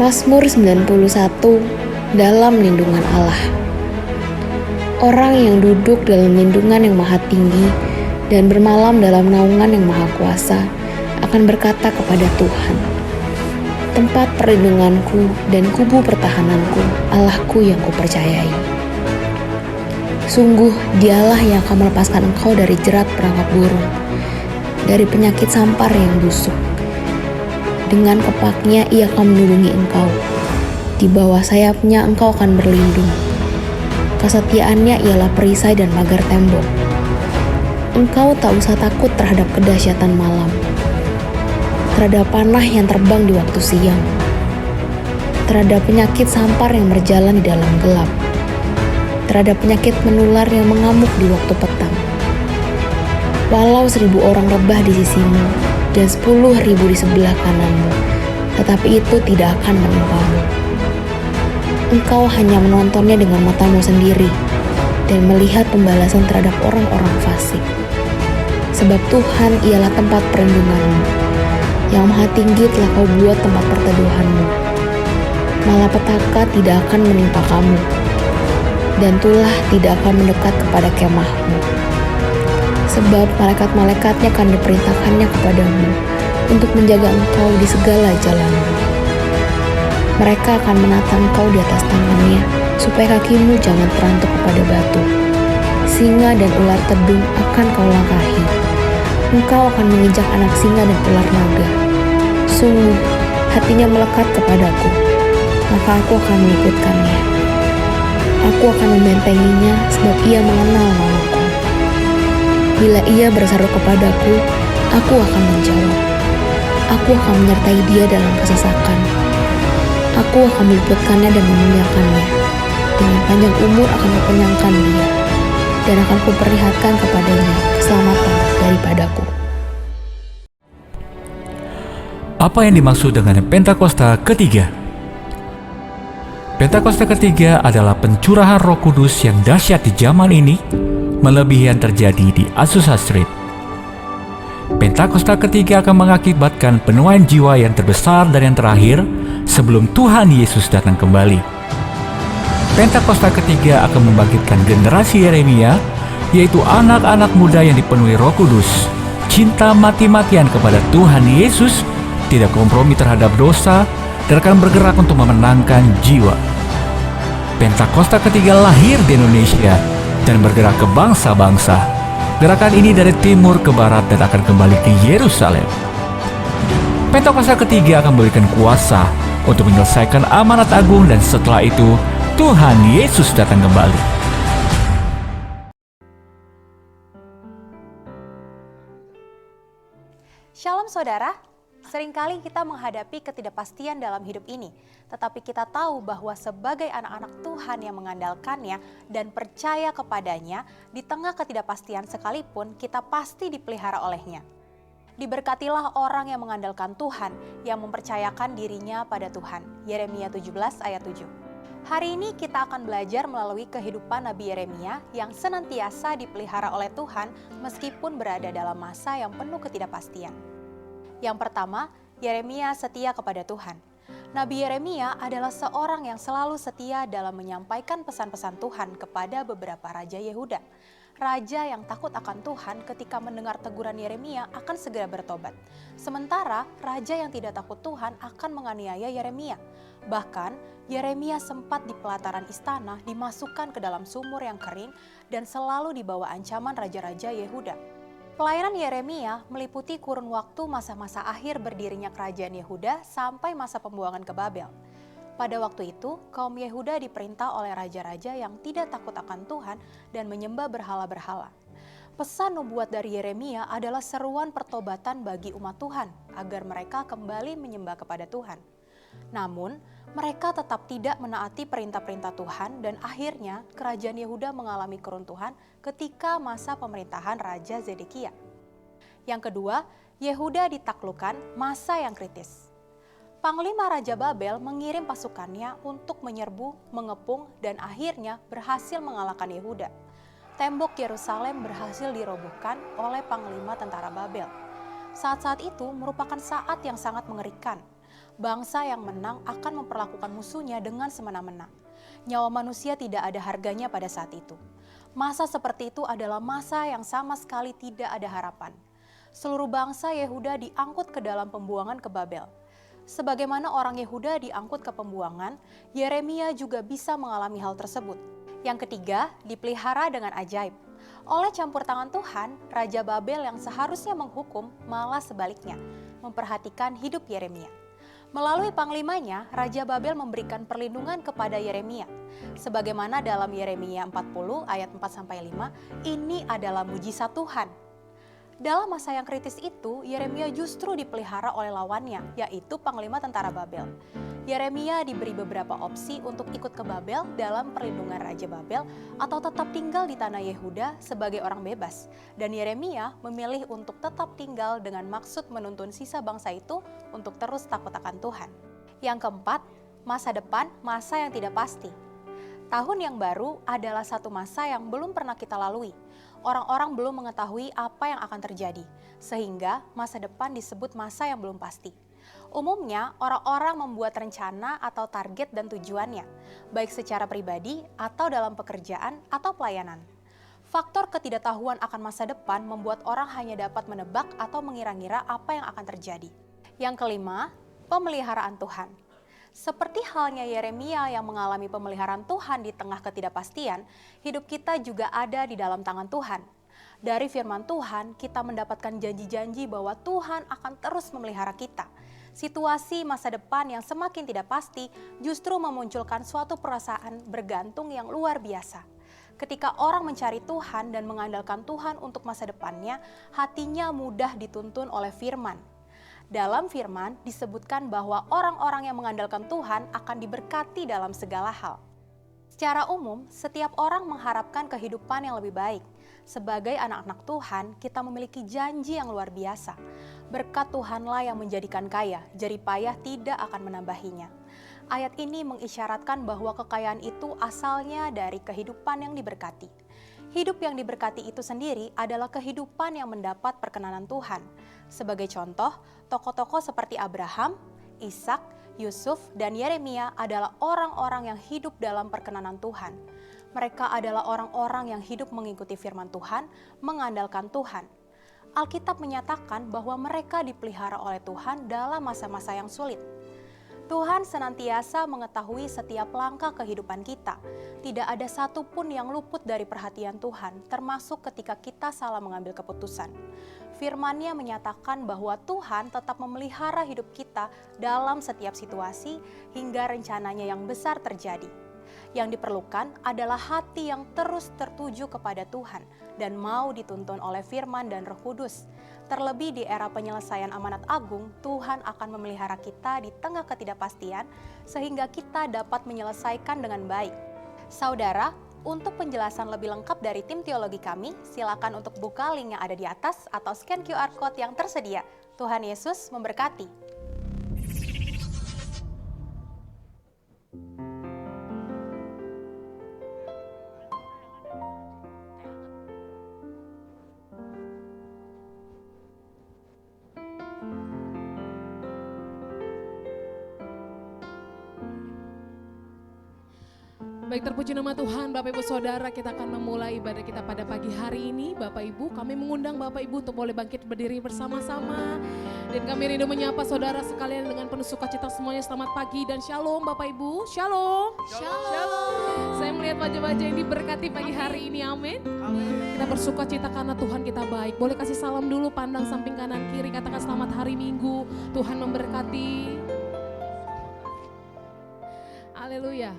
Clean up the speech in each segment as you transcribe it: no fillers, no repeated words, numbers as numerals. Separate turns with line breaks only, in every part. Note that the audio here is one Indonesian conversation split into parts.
Mazmur 91, dalam lindungan Allah. Orang yang duduk dalam lindungan yang maha tinggi dan bermalam dalam naungan yang maha kuasa akan berkata kepada Tuhan, tempat perlindunganku dan kubu pertahananku, Allahku yang kupercayai. Sungguh dialah yang akan melepaskan engkau dari jerat perangkap burung, dari penyakit sampar yang busuk. Dengan kepaknya ia akan melindungi engkau. Di bawah sayapnya engkau akan berlindung. Kesetiaannya ialah perisai dan pagar tembok. Engkau tak usah takut terhadap kedahsyatan malam, terhadap panah yang terbang di waktu siang, terhadap penyakit sampar yang berjalan di dalam gelap, terhadap penyakit menular yang mengamuk di waktu petang. Walau 1.000 orang rebah di sisimu dan 10.000 di sebelah kananmu, tetapi itu tidak akan menimpamu. Engkau hanya menontonnya dengan matamu sendiri dan melihat pembalasan terhadap orang-orang fasik. Sebab Tuhan ialah tempat perlindunganmu, yang maha tinggi telah kau buat tempat perteduhanmu. Malapetaka tidak akan menimpa kamu, dan tulah tidak akan mendekat kepada kemahmu. Sebab malaikat-malaikatnya akan diperintahkannya kepadamu untuk menjaga engkau di segala jalanmu. Mereka akan menata engkau di atas tangannya, supaya kakimu jangan terantuk kepada batu. Singa dan ular tedung akan kau langkahi. Engkau akan menginjak anak singa dan ular naga. Sungguh, hatinya melekat kepadaku, maka aku akan meluputkannya. Aku akan membentenginya, sebab ia mengenal namaku. Bila ia berseru kepadaku, aku akan menjawab. Aku akan menyertai dia dalam kesesakan. Aku akan meluputkannya dan memuliakannya. Dengan panjang umur akan kukenyangkan dia, dan akan kuperlihatkan kepadanya keselamatan daripadaku.
Apa yang dimaksud dengan Pentakosta ketiga? Pentakosta ketiga adalah pencurahan Roh Kudus yang dahsyat di zaman ini, melebihi yang terjadi di Azusa Street. Pentakosta ketiga akan mengakibatkan penuaian jiwa yang terbesar dan yang terakhir sebelum Tuhan Yesus datang kembali. Pentakosta ketiga akan membangkitkan generasi Yeremia, yaitu anak-anak muda yang dipenuhi Roh Kudus, cinta mati-matian kepada Tuhan Yesus, tidak kompromi terhadap dosa, dan akan bergerak untuk memenangkan jiwa. Pentakosta ketiga lahir di Indonesia dan bergerak ke bangsa-bangsa. Gerakan ini dari timur ke barat dan akan kembali ke Yerusalem. Pentakosta ketiga akan memberikan kuasa untuk menyelesaikan amanat agung, dan setelah itu Tuhan Yesus datang kembali.
Shalom saudara, seringkali kita menghadapi ketidakpastian dalam hidup ini, tetapi kita tahu bahwa sebagai anak-anak Tuhan yang mengandalkannya dan percaya kepadanya, di tengah ketidakpastian sekalipun kita pasti dipelihara olehnya. Diberkatilah orang yang mengandalkan Tuhan, yang mempercayakan dirinya pada Tuhan. Yeremia 17 ayat 7. Hari ini kita akan belajar melalui kehidupan Nabi Yeremia yang senantiasa dipelihara oleh Tuhan meskipun berada dalam masa yang penuh ketidakpastian. Yang pertama, Yeremia setia kepada Tuhan. Nabi Yeremia adalah seorang yang selalu setia dalam menyampaikan pesan-pesan Tuhan kepada beberapa raja Yehuda. Raja yang takut akan Tuhan ketika mendengar teguran Yeremia akan segera bertobat. Sementara raja yang tidak takut Tuhan akan menganiaya Yeremia. Bahkan Yeremia sempat di pelataran istana dimasukkan ke dalam sumur yang kering dan selalu dibawa ancaman raja-raja Yehuda. Pelayanan Yeremia meliputi kurun waktu masa-masa akhir berdirinya kerajaan Yehuda sampai masa pembuangan ke Babel. Pada waktu itu, kaum Yehuda diperintah oleh raja-raja yang tidak takut akan Tuhan dan menyembah berhala-berhala. Pesan nubuat dari Yeremia adalah seruan pertobatan bagi umat Tuhan agar mereka kembali menyembah kepada Tuhan. Namun, mereka tetap tidak menaati perintah-perintah Tuhan dan akhirnya kerajaan Yehuda mengalami keruntuhan ketika masa pemerintahan Raja Zedekia. Yang kedua, Yehuda ditaklukkan masa yang kritis. Panglima Raja Babel mengirim pasukannya untuk menyerbu, mengepung, dan akhirnya berhasil mengalahkan Yehuda. Tembok Yerusalem berhasil dirobohkan oleh Panglima Tentara Babel. Saat-saat itu merupakan saat yang sangat mengerikan. Bangsa yang menang akan memperlakukan musuhnya dengan semena-mena. Nyawa manusia tidak ada harganya pada saat itu. Masa seperti itu adalah masa yang sama sekali tidak ada harapan. Seluruh bangsa Yehuda diangkut ke dalam pembuangan ke Babel. Sebagaimana orang Yehuda diangkut ke pembuangan, Yeremia juga bisa mengalami hal tersebut. Yang ketiga, dipelihara dengan ajaib. Oleh campur tangan Tuhan, Raja Babel yang seharusnya menghukum malah sebaliknya, memperhatikan hidup Yeremia. Melalui panglimanya, Raja Babel memberikan perlindungan kepada Yeremia. Sebagaimana dalam Yeremia 40 ayat 4-5, ini adalah mujizat Tuhan. Dalam masa yang kritis itu, Yeremia justru dipelihara oleh lawannya, yaitu Panglima Tentara Babel. Yeremia diberi beberapa opsi untuk ikut ke Babel dalam perlindungan Raja Babel atau tetap tinggal di tanah Yehuda sebagai orang bebas. Dan Yeremia memilih untuk tetap tinggal dengan maksud menuntun sisa bangsa itu untuk terus takut akan Tuhan. Yang keempat, masa depan, masa yang tidak pasti. Tahun yang baru adalah satu masa yang belum pernah kita lalui. Orang-orang belum mengetahui apa yang akan terjadi, sehingga masa depan disebut masa yang belum pasti. Umumnya, orang-orang membuat rencana atau target dan tujuannya, baik secara pribadi atau dalam pekerjaan atau pelayanan. Faktor ketidaktahuan akan masa depan membuat orang hanya dapat menebak atau mengira-ngira apa yang akan terjadi. Yang kelima, pemeliharaan Tuhan. Seperti halnya Yeremia yang mengalami pemeliharaan Tuhan di tengah ketidakpastian, hidup kita juga ada di dalam tangan Tuhan. Dari firman Tuhan, kita mendapatkan janji-janji bahwa Tuhan akan terus memelihara kita. Situasi masa depan yang semakin tidak pasti justru memunculkan suatu perasaan bergantung yang luar biasa. Ketika orang mencari Tuhan dan mengandalkan Tuhan untuk masa depannya, hatinya mudah dituntun oleh firman. Dalam firman disebutkan bahwa orang-orang yang mengandalkan Tuhan akan diberkati dalam segala hal. Secara umum, setiap orang mengharapkan kehidupan yang lebih baik. Sebagai anak-anak Tuhan, kita memiliki janji yang luar biasa. Berkat Tuhanlah yang menjadikan kaya, jerih payah tidak akan menambahinya. Ayat ini mengisyaratkan bahwa kekayaan itu asalnya dari kehidupan yang diberkati. Hidup yang diberkati itu sendiri adalah kehidupan yang mendapat perkenanan Tuhan. Sebagai contoh, tokoh-tokoh seperti Abraham, Ishak, Yusuf, dan Yeremia adalah orang-orang yang hidup dalam perkenanan Tuhan. Mereka adalah orang-orang yang hidup mengikuti firman Tuhan, mengandalkan Tuhan. Alkitab menyatakan bahwa mereka dipelihara oleh Tuhan dalam masa-masa yang sulit. Tuhan senantiasa mengetahui setiap langkah kehidupan kita. Tidak ada satupun yang luput dari perhatian Tuhan, termasuk ketika kita salah mengambil keputusan. Firman-Nya menyatakan bahwa Tuhan tetap memelihara hidup kita dalam setiap situasi hingga rencananya yang besar terjadi. Yang diperlukan adalah hati yang terus tertuju kepada Tuhan dan mau dituntun oleh firman dan Roh Kudus. Terlebih di era penyelesaian amanat agung, Tuhan akan memelihara kita di tengah ketidakpastian sehingga kita dapat menyelesaikan dengan baik. Saudara, untuk penjelasan lebih lengkap dari tim teologi kami, silakan untuk buka link yang ada di atas atau scan QR Code yang tersedia. Tuhan Yesus memberkati.
Baik, terpuji nama Tuhan. Bapak Ibu Saudara, kita akan memulai ibadah kita pada pagi hari ini. Bapak Ibu, kami mengundang Bapak Ibu untuk boleh bangkit berdiri bersama-sama. Dan kami rindu menyapa saudara sekalian dengan penuh sukacita semuanya. Selamat pagi dan shalom Bapak Ibu. Shalom. Shalom. Saya melihat wajah-wajah yang diberkati pagi hari ini. Amin. Kita bersukacita karena Tuhan kita baik. Boleh kasih salam dulu, pandang samping kanan kiri. Katakan selamat hari Minggu. Tuhan memberkati. Haleluya.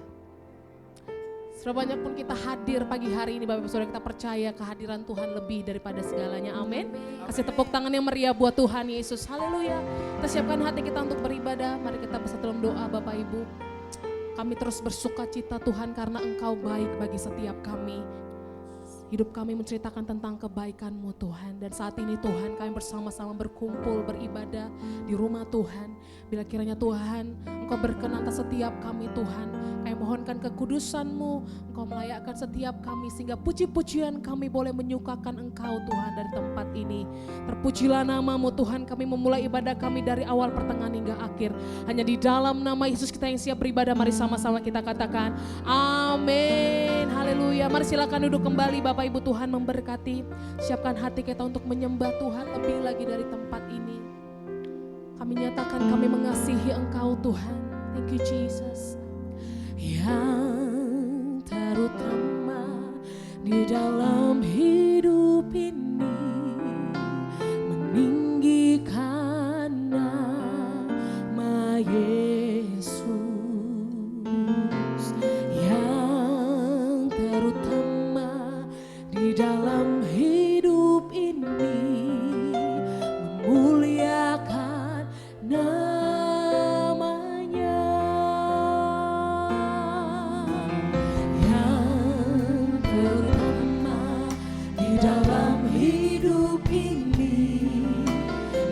Sebanyak pun kita hadir pagi hari ini Bapak Ibu Saudara, kita percaya kehadiran Tuhan lebih daripada segalanya. Amin. Kasih tepuk tangan yang meriah buat Tuhan Yesus. Haleluya. Kita siapkan hati kita untuk beribadah. Mari kita bersatu dalam doa Bapak Ibu. Kami terus bersuka cita Tuhan karena Engkau baik bagi setiap kami. Hidup kami menceritakan tentang kebaikan-Mu Tuhan. Dan saat ini Tuhan kami bersama-sama berkumpul beribadah di rumah Tuhan. Bila kiranya Tuhan Engkau berkenan atas setiap kami Tuhan. Kami mohonkan kekudusan-Mu, Engkau melayakkan setiap kami sehingga puji-pujian kami boleh menyukakan Engkau Tuhan dari tempat ini. Terpujilah nama-Mu Tuhan, kami memulai ibadah kami dari awal pertengahan hingga akhir. Hanya di dalam nama Yesus kita yang siap beribadah, mari sama-sama kita katakan amin. Haleluya. Mari silakan duduk kembali Bapak Ibu, Tuhan memberkati. Siapkan hati kita untuk menyembah Tuhan lebih lagi dari tempat ini. Kami nyatakan kami mengasihi Engkau Tuhan. Thank you Jesus. Yang terutama di dalam hidup ini meninggikan nama Yesus. Yang terutama di dalam hidup ini memuliakan namanya. Yang terutama di dalam hidup ini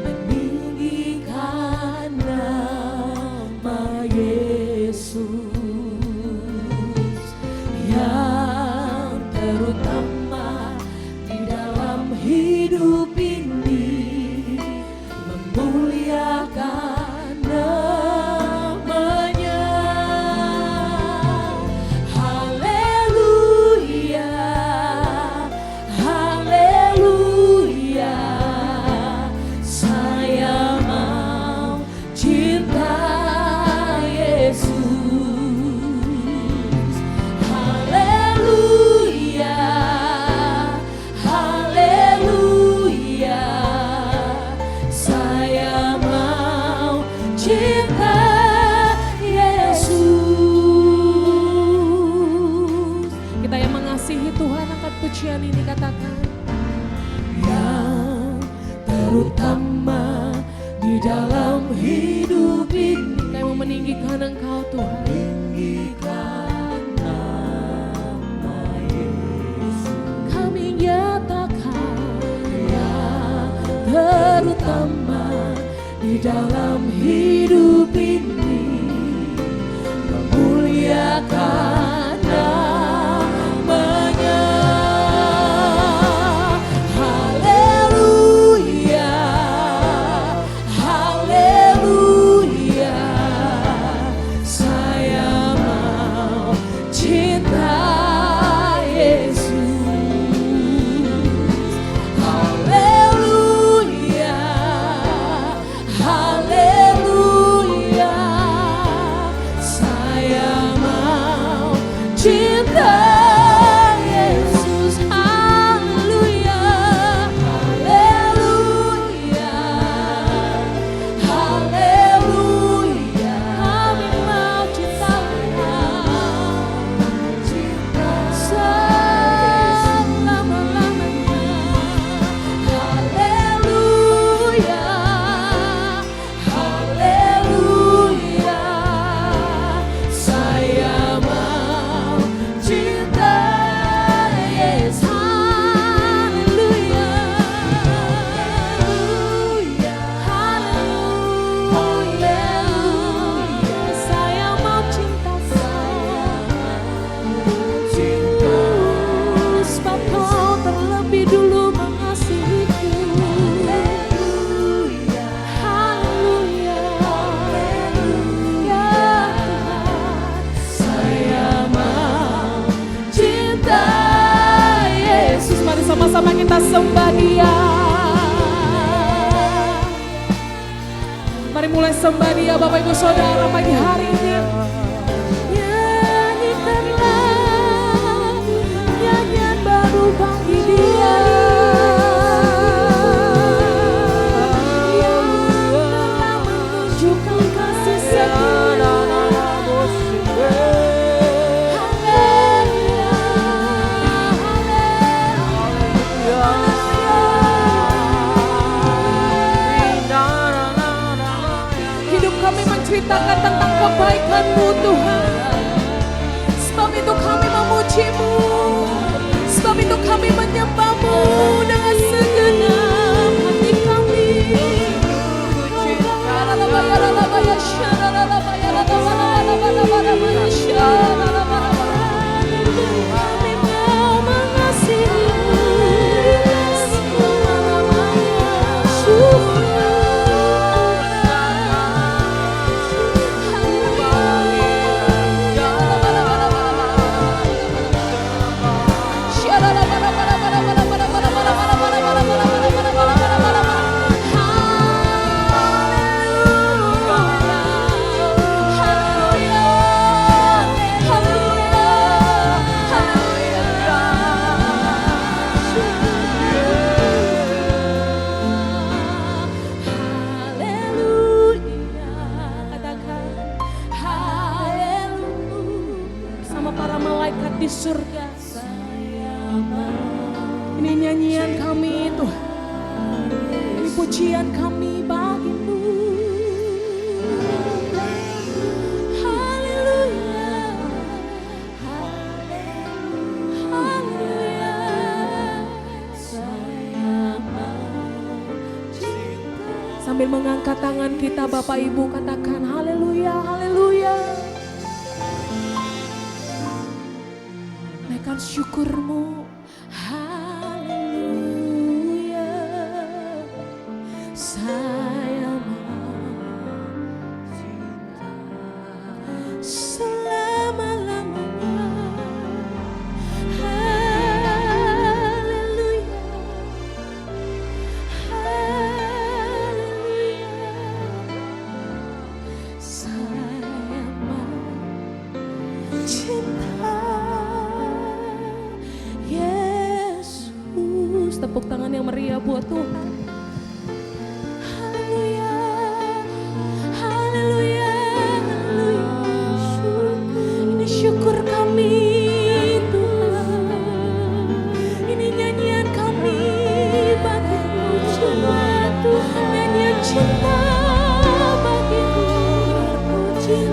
meninggikan nama Yesus. Yang terutama di dalam hidup ini memuliakan namanya. Haleluya, haleluya, saya mau cinta Yesus. Haleluya, haleluya, saya mau cinta Yesus. Kita yang mengasihi Tuhan angkat pujian ini, katakan yang terutama di dalam hidup ini. Kami mau meninggikan Engkau Tuhan. Meninggikan nama Yesus. Kami nyatakan yang terutama di dalam hidup ini memuliakan namanya. Haleluya, haleluya, saya mau cinta Yesus. Haleluya, haleluya, saya mau cinta Yesus. Haleluya, haleluya, haleluya, kami mau cinta Engkau. sembah Dia. Mari mulai sembah Dia Bapak Ibu Saudara pagi hari ini. Nyanyikanlah nyanyian baru bagi Dia yang telah menunjukkan kasih setia. Hidup kami menceritakan tentang kebaikan-Mu Tuhan. Sebab itu kami memuji-Mu. Sebab itu kami menyembah-Mu dengan segenap hati kami. Kami mau mengasihi-Mu selama-lamanya. Sama para malaikat di surga. Ini nyanyian kami Tuhan. Ini pujian kami bagi-Mu. Haleluya. Haleluya. Sambil mengangkat tangan kita Bapak Ibu katakan haleluya, haleluya. Naikkan syukur-Mu. Haleluya. Saya mau selama-lamanya. Haleluya. Haleluya. Saya mau cinta Yesus. Tepuk tangan yang meriah buat Tuhan. Haleluya. Haleluya. Haleluya. Ini syukur kami Tuhan. Ini nyanyian kami bagi-Mu Tuhan. Nyanyian cinta bagi-Mu.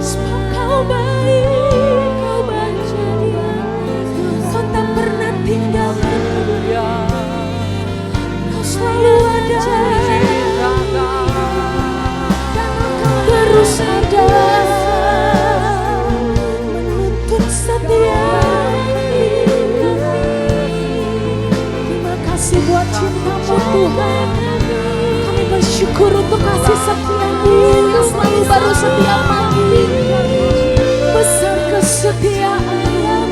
Sebab Kau baik, Kau baik. Kau tak pernah tinggalkan. Kau selalu ada. Dan Kau terus ada. Menuntut setiap terima kasih buat cinta-Mu Tuhan. Kami bersyukur untuk kasih setia-Mu yang selalu baru setiap pagi. Besar kesetiaan yang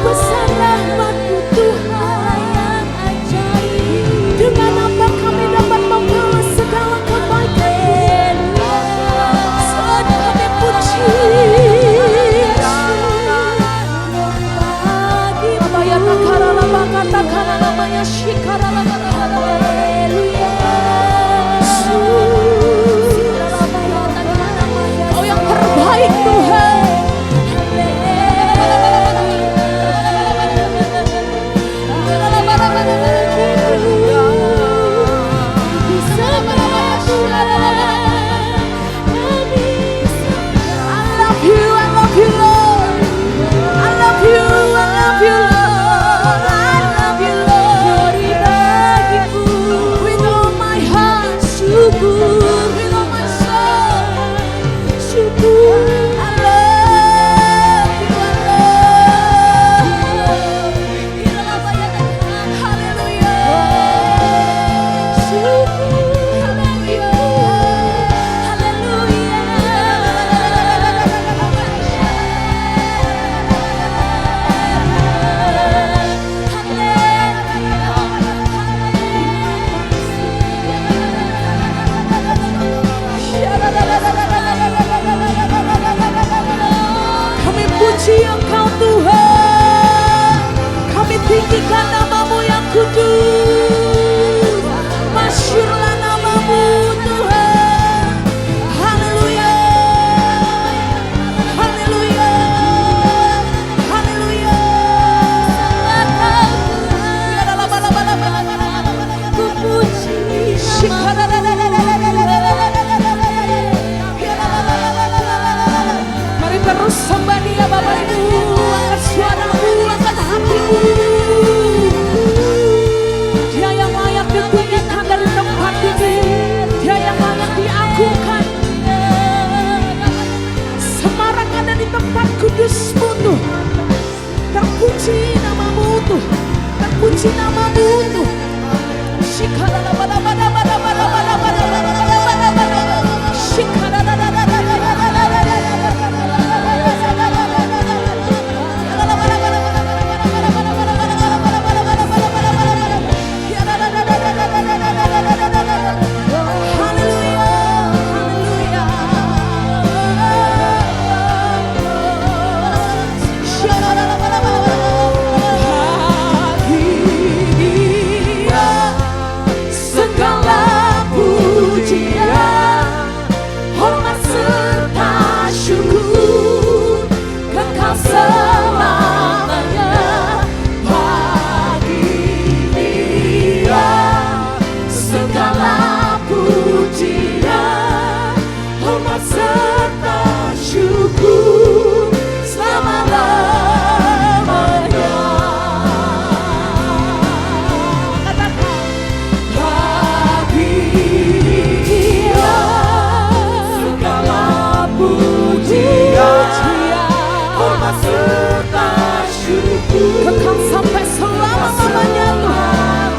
besar rahmat-Mu Tuhan yang ajaib. Dengan apa kami dapat membalas segala kebaikan? Selalu kami puji Kau yang terbaik Tuhan. puji nama-Mu Tuhan. Kekal sampai selama-lamanya Tuhan.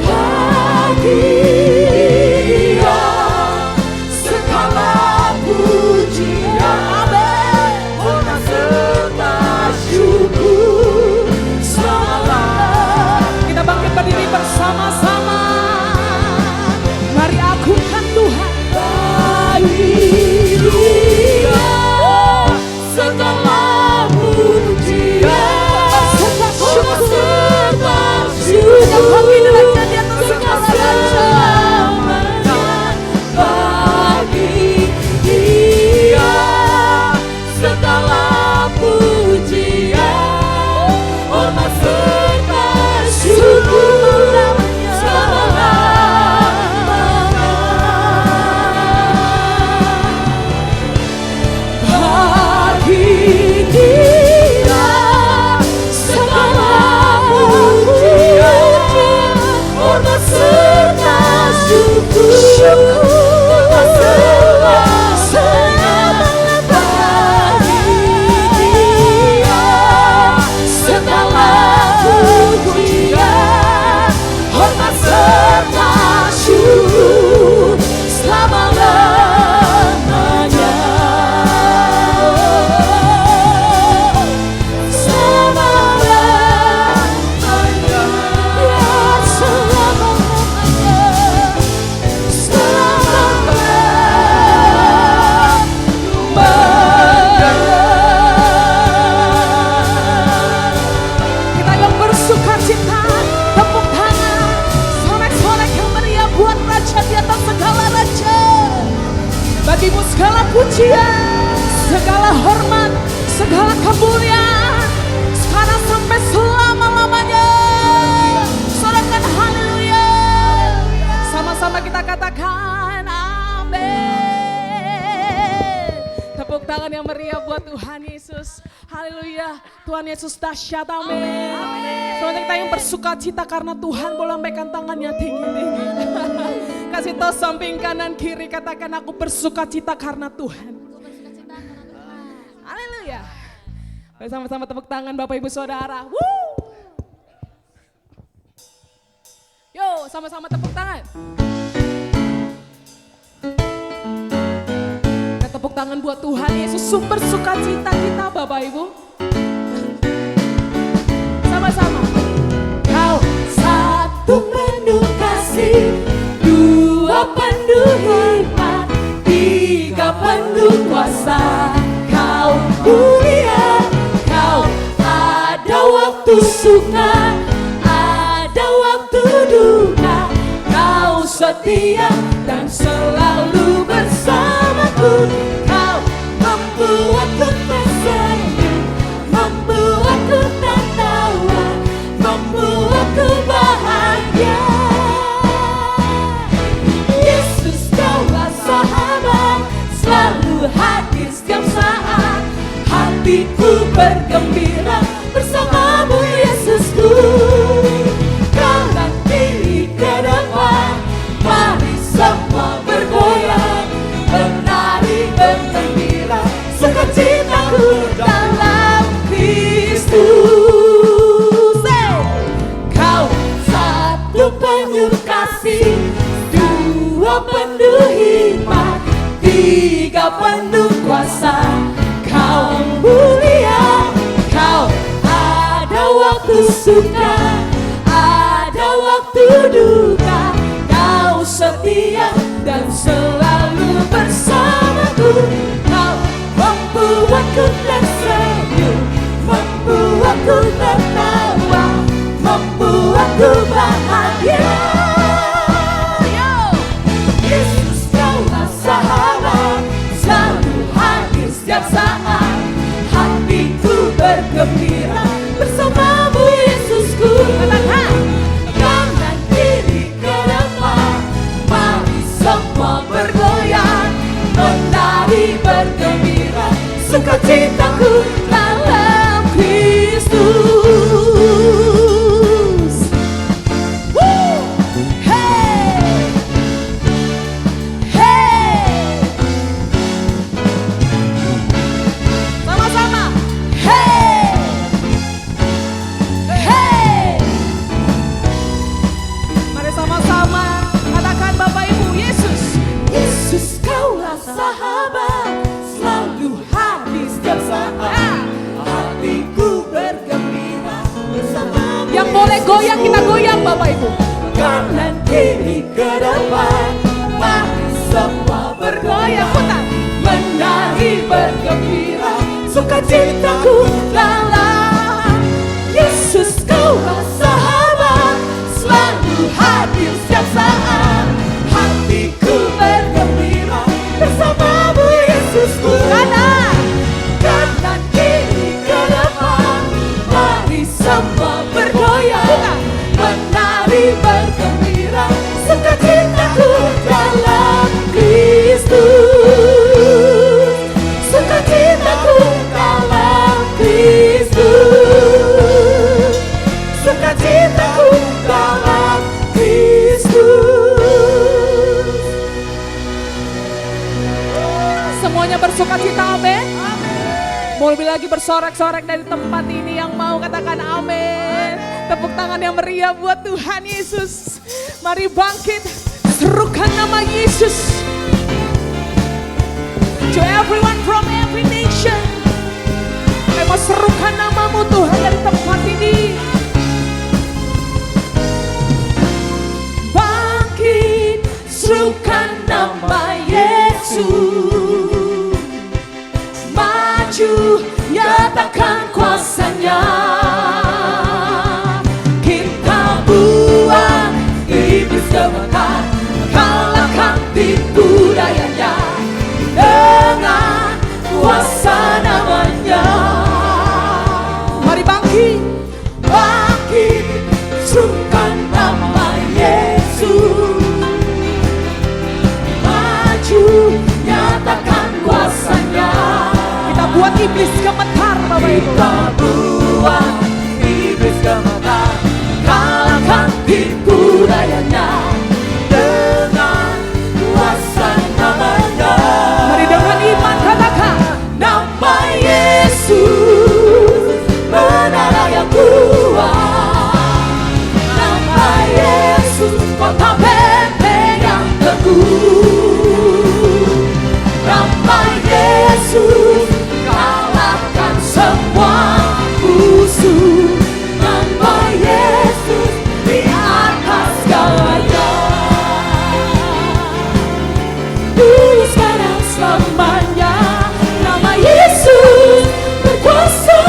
Bagi Dia segala pujian, hormat serta syukur selama-lamanya. Kita bangkit berdiri bersama-sama. Mari agungkan Tuhan. Bagi Dia segala bagimu segala pujian, segala hormat, segala kemuliaan, sekarang sampai selama-lamanya. Sorakan haleluya. Sama-sama kita katakan amin. Tepuk tangan yang meriah buat Tuhan Yesus. Haleluya. Tuhan Yesus dahsyat, amin. Soalnya kita yang bersuka cita karena Tuhan, boleh lambaikan tangannya tinggi-tinggi. Kasih tahu samping kanan kiri, katakan aku bersuka cita karena Tuhan. Haleluya. Bersama-sama tepuk tangan Bapak Ibu Saudara. Woo! Yo, sama-sama tepuk tangan. Kita tepuk tangan buat Tuhan Yesus, sumber sukacita kita Bapak Ibu. Sama-sama. Kau satu penuh kasih, dua penuh hikmat, tiga penuh kuasa. Kau mulia, kau ada waktu suka, ada waktu duka. Kau setia dan selalu bersamaku. Kau membuatku tersenyum, membuatku tertawa, membuatku bahagia. Yesus kaulah sahabat, selalu hadir setiap saat. Hatiku bergembira bersamamu Yesusku. Kau nanti ke depan, mari semua bergoyang, menari bergembira, sukacitaku dalam Kristus. waktu suka, ada waktu duka. Kau setia dan selalu bersamaku. Kau membuatku tersenyum, membuatku tertawa, membuatku bahagia. Yesus, Kaulah sahabat, selalu hadir setiap saat. Hatiku bergembira bersamamu, Yesusku. Kanan kiri ke depan, mari semua bergoyang, menari bergembira, sukacitaku dalam Kristus. Hey, hey, sama-sama. Hey, hey. Mari sama-sama katakan Bapak Ibu, Yesus. Yesus, Kaulah sahabat, selalu hadir setiap saat. Hatiku bergembira bersamamu. Yang boleh goyang, kita goyang Bapak Ibu. Kanan kiri ke depan, mari semua bergoyang. Putar. Menari bergembira, sukacitaku dalam Yesus. Kaulah sahabat, selalu hadir setiap saat. Hatiku bergembira bersamamu, Yesusku. Kanan kiri ke depan, mari semua bergoyang, menari bergembira, sukacitaku dalam Kristus, sukacitaku dalam Kristus, sukacitaku dalam Kristus. Semuanya bersukacita, amin. Mau lebih lagi bersorak-sorak dari tempat ini, yang mau katakan amin. Tepuk tangan yang meriah buat Tuhan Yesus. Mari bangkit, serukan nama Yesus. To everyone from every nation, saya mau serukan namamu Tuhan dari tempat ini. Bangkit, serukan nama Yesus. Maju, nyatakan kuasanya. Kita buang iblis gemetar, kalahkan tipu dayanya dengan kuasa namanya. Mari bangkit, bangkit, serukan nama Yesus. Maju, nyatakan kuasanya. Buat iblis gemetar, Bapak Ibu. Kita buang iblis gemetar, kalahkan tipu dayanya dengan kuasa namanya. Mari dengan iman katakan nama Yesus, menara yang kuat. Nama Yesus, kota benteng yang teguh. Nama Yesus, kalahkan semua musuh. Nama Yesus di atas segalanya. Dulu, sekarang, selamanya. Nama Yesus berkuasa.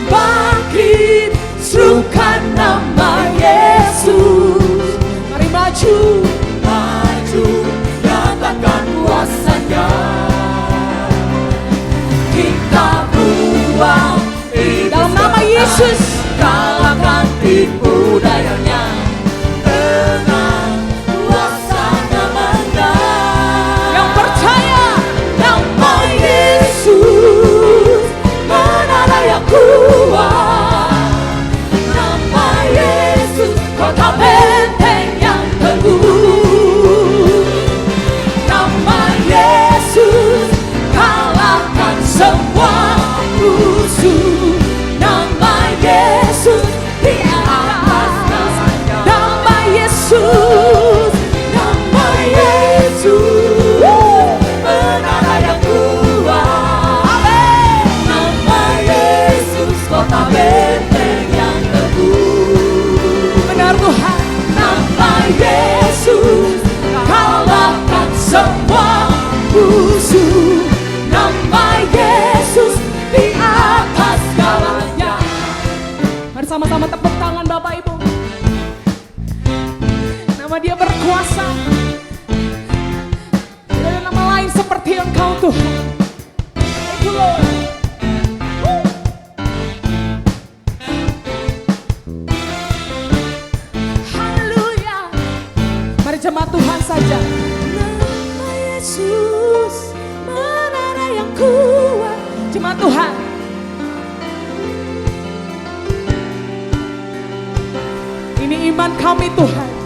Bangkit, serukan nama Yesus. Mari maju, maju, nyatakan kuasanya. Kita buang dalam nama Yesus, kalahkan tipu dayanya dengan kuasa namanya. Yang percaya nama Yesus, menara yang kuat. Nama Yesus, kota benteng yang teguh. Nama Yesus, kalahkan semua musuh. Nama Yesus kami Tuhan.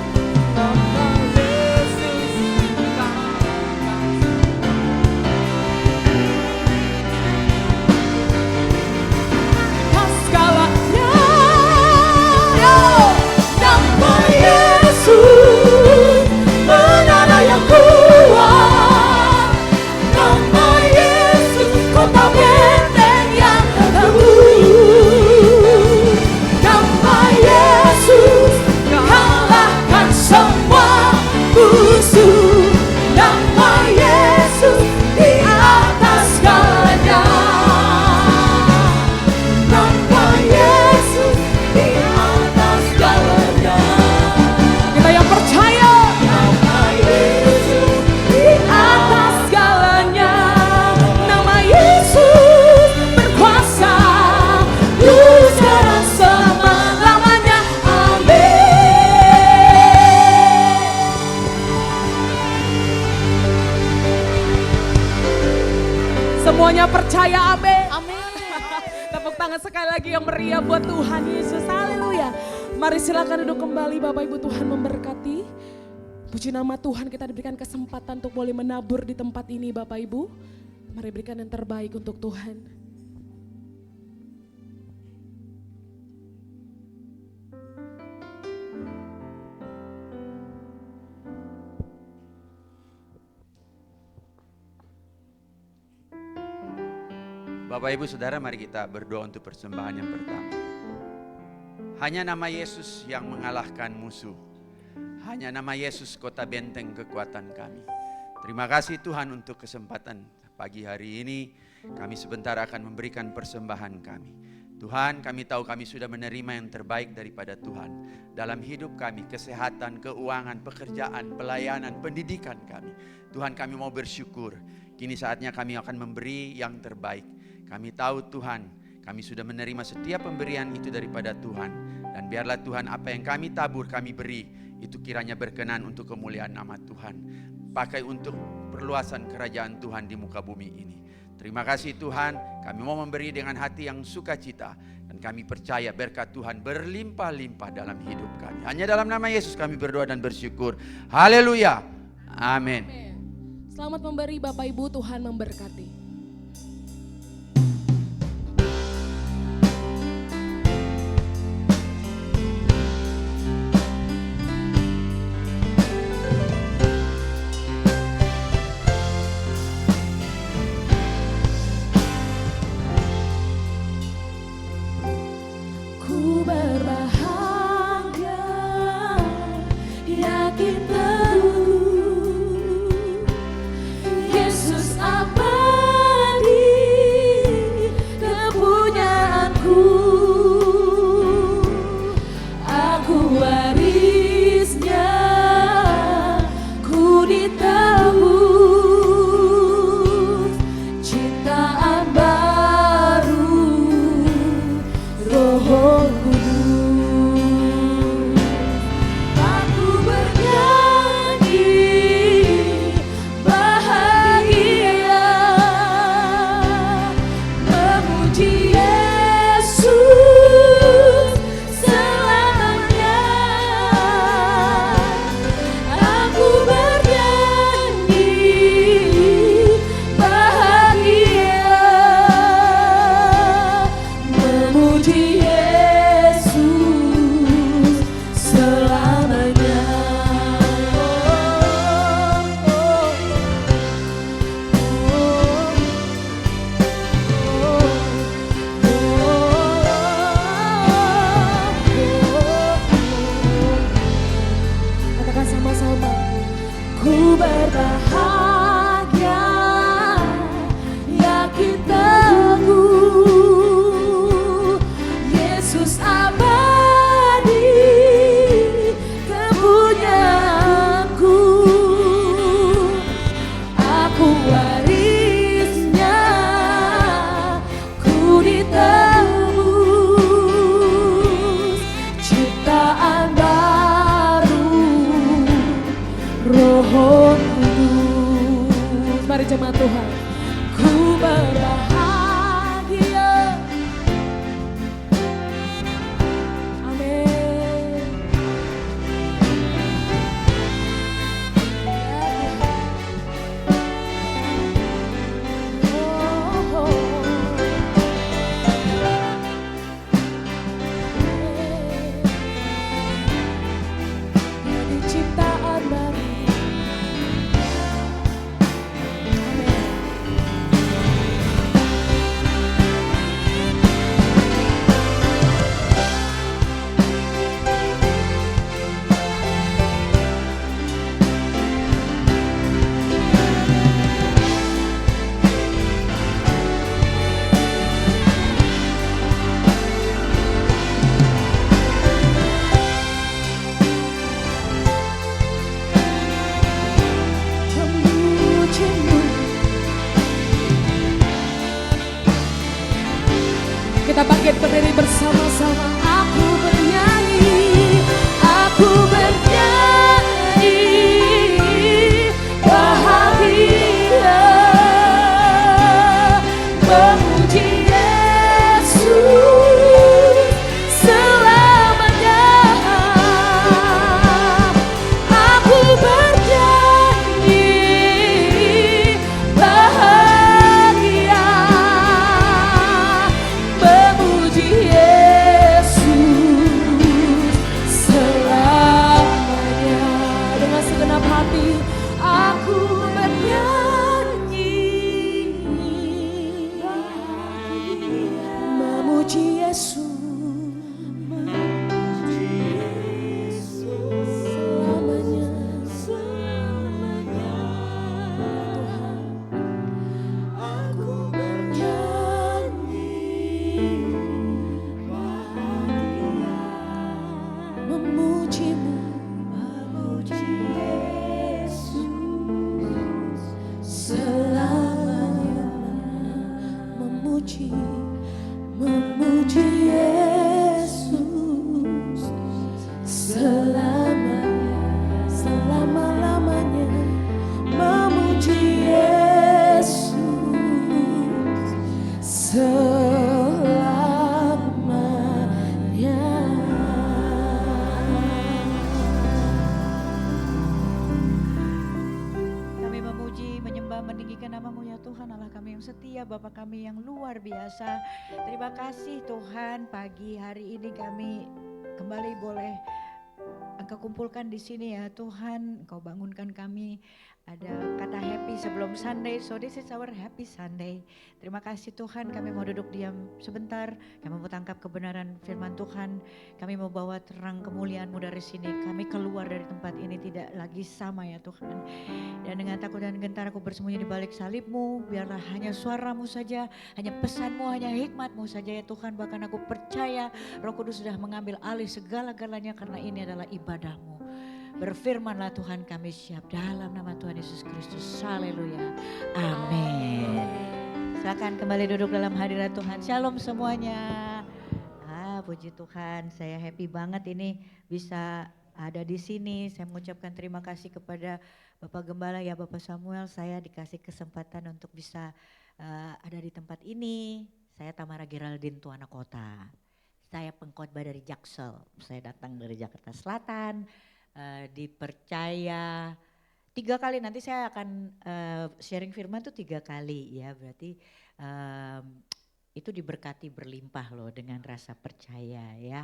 Semuanya percaya, amin. Tepuk tangan sekali lagi yang meriah buat Tuhan Yesus, haleluya. Mari silakan duduk kembali, Bapak Ibu, Tuhan memberkati. Puji nama Tuhan, kita diberikan kesempatan untuk boleh menabur di tempat ini, Bapak Ibu. Mari berikan yang terbaik untuk Tuhan.
Bapak Ibu Saudara, mari kita berdoa untuk persembahan yang pertama. Hanya nama Yesus yang mengalahkan musuh. Hanya nama Yesus kota benteng kekuatan kami. Terima kasih Tuhan untuk kesempatan pagi hari ini. Kami sebentar akan memberikan persembahan kami. Tuhan, kami tahu kami sudah menerima yang terbaik daripada Tuhan. Dalam hidup kami, kesehatan, keuangan, pekerjaan, pelayanan, pendidikan kami. Tuhan, kami mau bersyukur. Kini saatnya kami akan memberi yang terbaik. Kami tahu Tuhan, kami sudah menerima setiap pemberian itu daripada Tuhan. Dan biarlah Tuhan apa yang kami tabur, kami beri, itu kiranya berkenan untuk kemuliaan nama Tuhan. Pakai untuk perluasan kerajaan Tuhan di muka bumi ini. Terima kasih Tuhan, kami mau memberi dengan hati yang sukacita. Dan kami percaya berkat Tuhan berlimpah-limpah dalam hidup kami. Hanya dalam nama Yesus kami berdoa dan bersyukur. Haleluya. Amin.
Selamat memberi Bapak Ibu, Tuhan memberkati.
Yesus apa
kita bangkit berdiri bersama-sama. Aku bernyanyi, aku bernyanyi, bahagia, memuji Yesus selamanya. Aku bernyanyi, bahagia, memuji Yesus selamanya. Dengan segenap hati aku bernyanyi, memuji Yesus selamanya. Aku bernyanyi, memujimu, memuji Yesus selamanya. Memuji, memuji Yesus selamanya, selama-lamanya. Memuji Yesus selamanya.
Kami memuji, menyembah, meninggikan nama-Mu ya Tuhan, Allah kami yang setia, Bapa kami yang luar biasa. Terima kasih Tuhan, pagi hari ini kami kembali boleh Engkau kumpulkan di sini ya Tuhan. Engkau bangunkan kami. Ada kata happy sebelum Sunday, so this is our happy Sunday. Terima kasih Tuhan, kami mau duduk diam sebentar. Kami mau tangkap kebenaran firman Tuhan. Kami mau bawa terang kemuliaan-Mu dari sini. Kami keluar dari tempat ini tidak lagi sama ya Tuhan. Dan dengan takut dan gentar aku bersembunyi di balik salib-Mu. Biarlah hanya suara-Mu saja, hanya pesan-Mu, hanya hikmat-Mu saja ya Tuhan. Bahkan aku percaya Roh Kudus sudah mengambil alih segala-galanya karena ini adalah ibadah-Mu. Berfirmanlah Tuhan, kami siap dalam nama Tuhan Yesus Kristus. Haleluya. Amin. Silakan kembali duduk dalam hadirat Tuhan. Shalom semuanya. Puji Tuhan, saya happy banget ini bisa ada di sini. Saya mengucapkan terima kasih kepada Bapak Gembala ya, Bapak Samuel. Saya dikasih kesempatan untuk bisa ada di tempat ini. Saya Tamara Geraldine, Tuana Kota. Saya pengkhotbah dari Jaksel. Saya datang dari Jakarta Selatan. Dipercaya 3 kali, nanti saya akan sharing firman tuh 3 kali ya, berarti itu diberkati berlimpah loh dengan rasa percaya ya.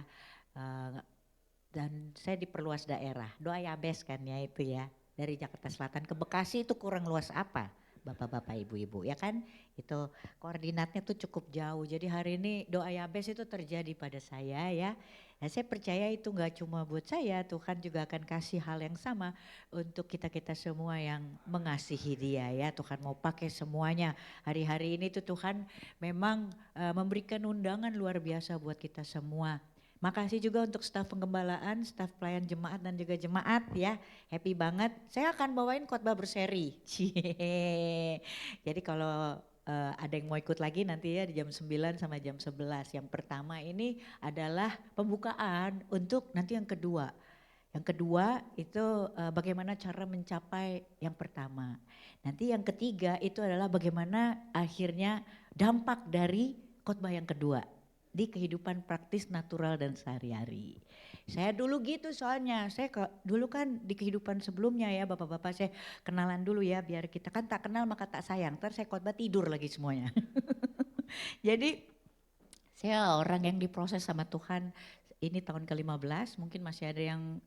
Dan saya diperluas daerah, doa Yabes kan ya itu ya, dari Jakarta Selatan ke Bekasi itu kurang luas apa Bapak-bapak Ibu-ibu ya kan, itu koordinatnya tuh cukup jauh. Jadi hari ini doa Yabes itu terjadi pada saya ya. Nah, saya percaya itu gak cuma buat saya, Tuhan juga akan kasih hal yang sama untuk kita-kita semua yang mengasihi Dia ya. Tuhan mau pakai semuanya. Hari-hari ini tuh Tuhan memang memberikan undangan luar biasa buat kita semua. Makasih juga untuk staf penggembalaan, staf pelayan jemaat dan juga jemaat ya. Happy banget. Saya akan bawain khotbah berseri. Jadi kalau ada yang mau ikut lagi nanti ya di jam 9 sama jam 11. Yang pertama ini adalah pembukaan untuk nanti yang kedua. Yang kedua itu bagaimana cara mencapai yang pertama. Nanti yang ketiga itu adalah bagaimana akhirnya dampak dari khotbah yang kedua di kehidupan praktis, natural dan sehari-hari. Saya dulu gitu soalnya, saya dulu kan di kehidupan sebelumnya ya bapak-bapak, saya kenalan dulu ya biar kita kan tak kenal maka tak sayang, ntar saya khotbah tidur lagi semuanya. Jadi saya orang yang diproses sama Tuhan, ini tahun ke-15 mungkin masih ada yang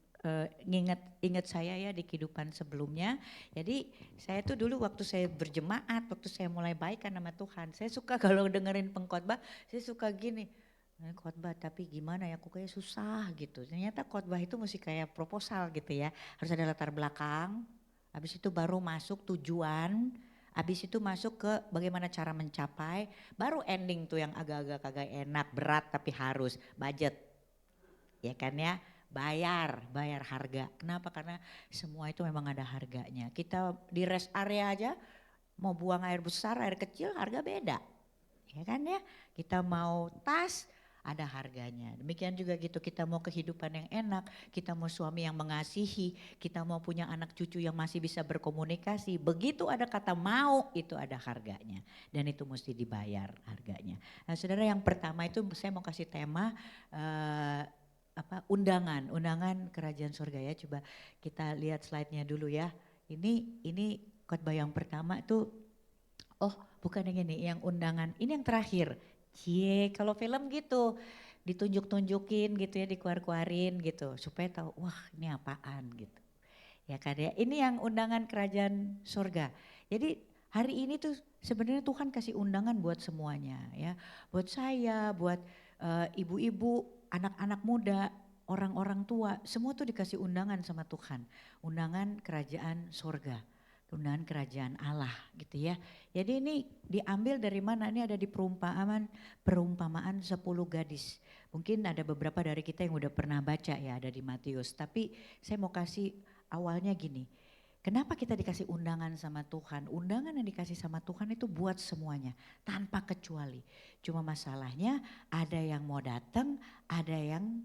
ingat saya ya di kehidupan sebelumnya. Jadi saya tuh dulu waktu saya berjemaat, waktu saya mulai baikan sama Tuhan, saya suka kalau dengerin pengkhotbah, saya suka gini, khotbah tapi gimana ya, aku kayak susah gitu. Ternyata khotbah itu mesti kayak proposal gitu ya, harus ada latar belakang, habis itu baru masuk tujuan, habis itu masuk ke bagaimana cara mencapai, baru ending tuh yang agak-agak kagak enak, berat tapi harus, budget. Ya kan ya, bayar harga. Kenapa? Karena semua itu memang ada harganya. Kita di rest area aja mau buang air besar, air kecil harga beda. ya kan ya. Kita mau tas, ada harganya. Demikian juga gitu, kita mau kehidupan yang enak, kita mau suami yang mengasihi, kita mau punya anak cucu yang masih bisa berkomunikasi. Begitu ada kata mau, itu ada harganya. Dan itu mesti dibayar harganya. Nah saudara, yang pertama itu saya mau kasih tema undangan kerajaan surga ya. Coba kita lihat slide-nya dulu ya. Ini khotbah yang pertama tuh, oh bukan yang ini, yang undangan, ini yang terakhir. Cie, kalau film gitu ditunjuk-tunjukin gitu ya, dikeluar-keluarin gitu supaya tahu wah ini apaan gitu. Ya kan ya, ini yang undangan kerajaan surga. Jadi hari ini tuh sebenarnya Tuhan kasih undangan buat semuanya ya. Buat saya, buat ibu-ibu, anak-anak muda, orang-orang tua, semua tuh dikasih undangan sama Tuhan. Undangan kerajaan surga. Undangan kerajaan Allah gitu ya. Jadi ini diambil dari mana? Ini ada di perumpamaan 10 gadis. Mungkin ada beberapa dari kita yang udah pernah baca ya, ada di Matius. Tapi saya mau kasih awalnya gini. Kenapa kita dikasih undangan sama Tuhan? Undangan yang dikasih sama Tuhan itu buat semuanya, tanpa kecuali. Cuma masalahnya ada yang mau datang, ada yang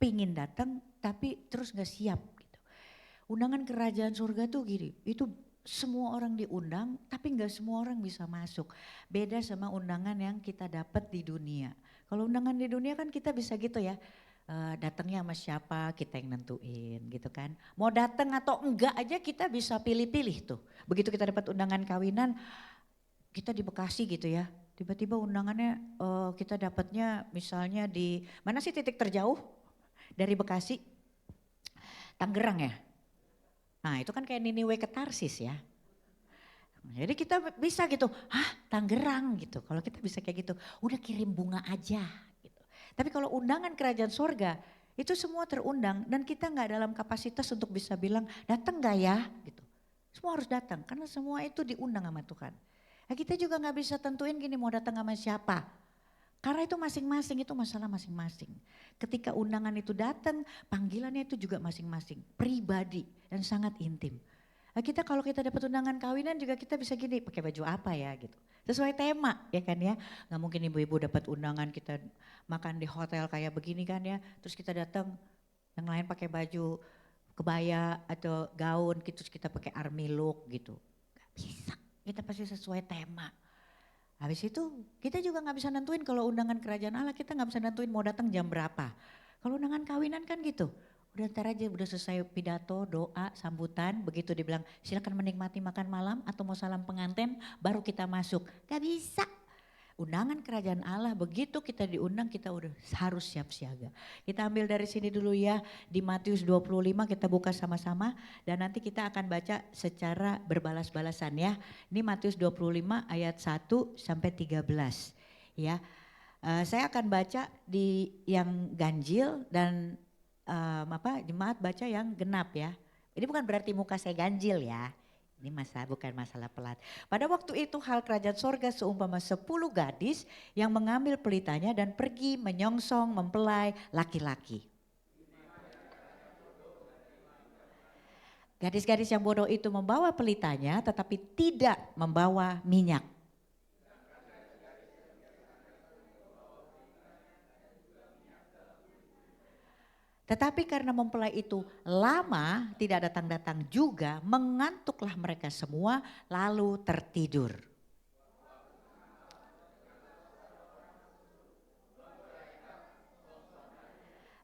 pingin datang tapi terus gak siap. Undangan kerajaan surga tuh gini, itu semua orang diundang tapi nggak semua orang bisa masuk. Beda sama undangan yang kita dapat di dunia. Kalau undangan di dunia kan kita bisa gitu ya, datangnya sama siapa kita yang nentuin gitu kan. Mau datang atau enggak aja kita bisa pilih-pilih tuh. Begitu kita dapat undangan kawinan, kita di Bekasi gitu ya. Tiba-tiba undangannya kita dapatnya misalnya di, mana sih titik terjauh dari Bekasi? Tangerang ya? Nah itu kan kayak Niniwe ke Tarsis ya. Jadi kita bisa gitu, Tangerang gitu. Kalau kita bisa kayak gitu, udah kirim bunga aja gitu. Tapi kalau undangan kerajaan surga, itu semua terundang dan kita gak dalam kapasitas untuk bisa bilang datang gak ya gitu. Semua harus datang karena semua itu diundang sama Tuhan. Nah, kita juga gak bisa tentuin gini mau datang sama siapa. Karena itu masing-masing, itu masalah masing-masing. Ketika undangan itu datang, panggilannya itu juga masing-masing, pribadi dan sangat intim. Nah, kalau kita dapat undangan kawinan juga kita bisa gini, pakai baju apa ya gitu. Sesuai tema ya kan ya. Gak mungkin ibu-ibu dapat undangan kita makan di hotel kayak begini kan ya. Terus kita datang, yang lain pakai baju kebaya atau gaun, terus kita pakai army look gitu. Gak bisa, kita pasti sesuai tema. Habis itu kita juga gak bisa nentuin kalau undangan kerajaan Allah, kita gak bisa nentuin mau datang jam berapa. Kalau undangan kawinan kan gitu, udah ntar aja udah selesai pidato, doa, sambutan, begitu dibilang silakan menikmati makan malam atau mau salam pengantin baru kita masuk. Gak bisa. Undangan kerajaan Allah begitu kita diundang kita udah harus siap siaga. Kita ambil dari sini dulu ya, di Matius 25 kita buka sama-sama dan nanti kita akan baca secara berbalas-balasan ya. Ini Matius 25 ayat 1 sampai 13 ya. Saya akan baca di yang ganjil dan jemaat baca yang genap ya. Ini bukan berarti muka saya ganjil ya. Ini bukan masalah pelat. Pada waktu itu hal kerajaan sorga seumpama 10 gadis yang mengambil pelitanya dan pergi menyongsong mempelai laki-laki. Gadis-gadis yang bodoh itu membawa pelitanya tetapi tidak membawa minyak. Tetapi karena mempelai itu lama tidak datang-datang juga, mengantuklah mereka semua lalu tertidur.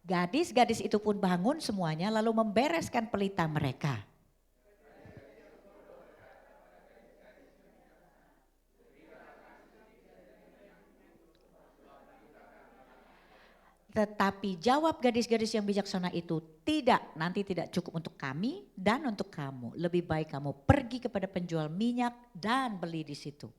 Gadis-gadis itu pun bangun semuanya lalu membereskan pelita mereka. Tetapi jawab gadis-gadis yang bijaksana itu, tidak, nanti tidak cukup untuk kami dan untuk kamu. Lebih baik kamu pergi kepada penjual minyak dan beli di situ.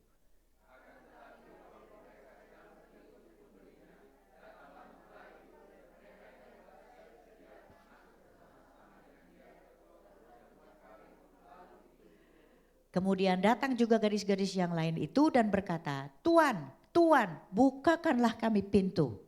Kemudian datang juga gadis-gadis yang lain itu dan berkata, Tuan, Tuan, bukakanlah kami pintu.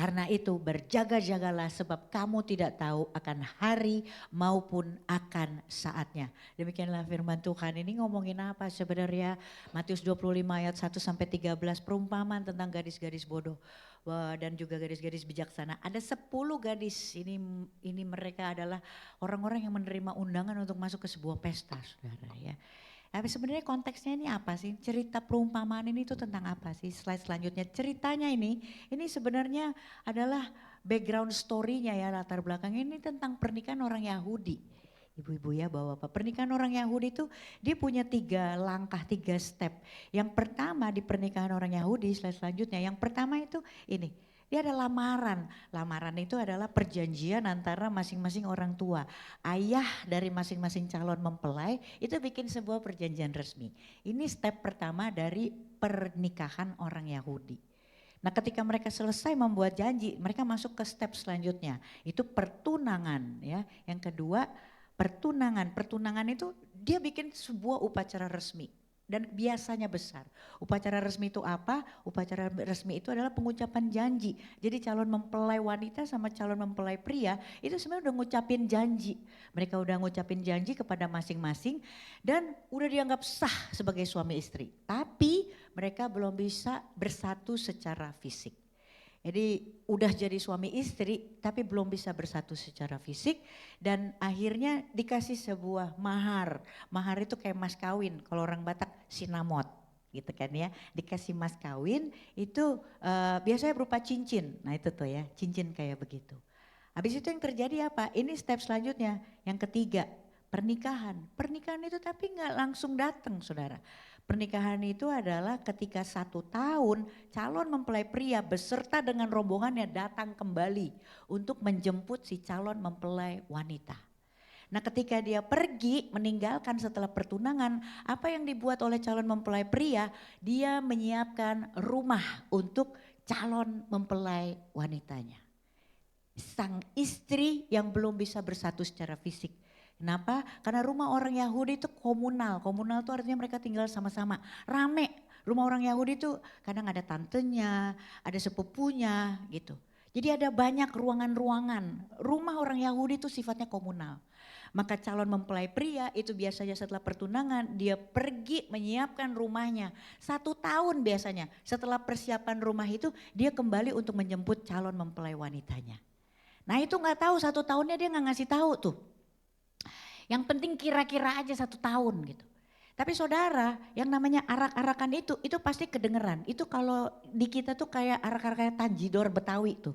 Karena itu berjaga-jagalah sebab kamu tidak tahu akan hari maupun akan saatnya. Demikianlah firman Tuhan. Ini ngomongin apa sebenarnya? Matius 25 ayat 1 sampai 13 perumpamaan tentang gadis-gadis bodoh dan juga gadis-gadis bijaksana. Ada 10 gadis, ini mereka adalah orang-orang yang menerima undangan untuk masuk ke sebuah pesta, Saudara ya. Tapi sebenarnya konteksnya ini apa sih? Cerita perumpamaan ini itu tentang apa sih? Slide selanjutnya, ceritanya ini sebenarnya adalah background story-nya ya, latar belakangnya ini tentang pernikahan orang Yahudi. Ibu-ibu ya, bapak-bapak, pernikahan orang Yahudi itu dia punya 3 langkah, 3 step. Yang pertama di pernikahan orang Yahudi, slide selanjutnya, yang pertama itu ini. Dia ada lamaran. Lamaran itu adalah perjanjian antara masing-masing orang tua. Ayah dari masing-masing calon mempelai itu bikin sebuah perjanjian resmi. Ini step pertama dari pernikahan orang Yahudi. Nah, ketika mereka selesai membuat janji, mereka masuk ke step selanjutnya. Itu pertunangan ya. Yang kedua, pertunangan. Pertunangan itu dia bikin sebuah upacara resmi. Dan biasanya besar. Upacara resmi itu apa? Upacara resmi itu adalah pengucapan janji. Jadi calon mempelai wanita sama calon mempelai pria itu sebenarnya udah ngucapin janji. Mereka udah ngucapin janji kepada masing-masing dan udah dianggap sah sebagai suami istri. Tapi mereka belum bisa bersatu secara fisik. Jadi udah jadi suami istri tapi belum bisa bersatu secara fisik dan akhirnya dikasih sebuah mahar. Mahar itu kayak mas kawin, kalau orang Batak sinamot gitu kan ya. Dikasih mas kawin itu biasanya berupa cincin, nah itu tuh ya cincin kayak begitu. Habis itu yang terjadi apa? Ini step selanjutnya yang ketiga pernikahan. Pernikahan itu tapi gak langsung datang saudara. Pernikahan itu adalah ketika 1 tahun calon mempelai pria beserta dengan rombongannya datang kembali untuk menjemput si calon mempelai wanita. Nah, ketika dia pergi meninggalkan setelah pertunangan, apa yang dibuat oleh calon mempelai pria? Dia menyiapkan rumah untuk calon mempelai wanitanya. Sang istri yang belum bisa bersatu secara fisik. Kenapa? Karena rumah orang Yahudi itu komunal. Komunal itu artinya mereka tinggal sama-sama. Rame. Rumah orang Yahudi itu kadang ada tantenya, ada sepupunya gitu. Jadi ada banyak ruangan-ruangan. Rumah orang Yahudi itu sifatnya komunal. Maka calon mempelai pria itu biasanya setelah pertunangan dia pergi menyiapkan rumahnya. 1 tahun biasanya setelah persiapan rumah itu dia kembali untuk menjemput calon mempelai wanitanya. Nah itu gak tahu 1 tahunnya dia gak ngasih tahu tuh. Yang penting kira-kira aja 1 tahun gitu. Tapi saudara yang namanya arak-arakan itu pasti kedengeran. Itu kalau di kita tuh kayak arak-arakan tanjidor Betawi tuh.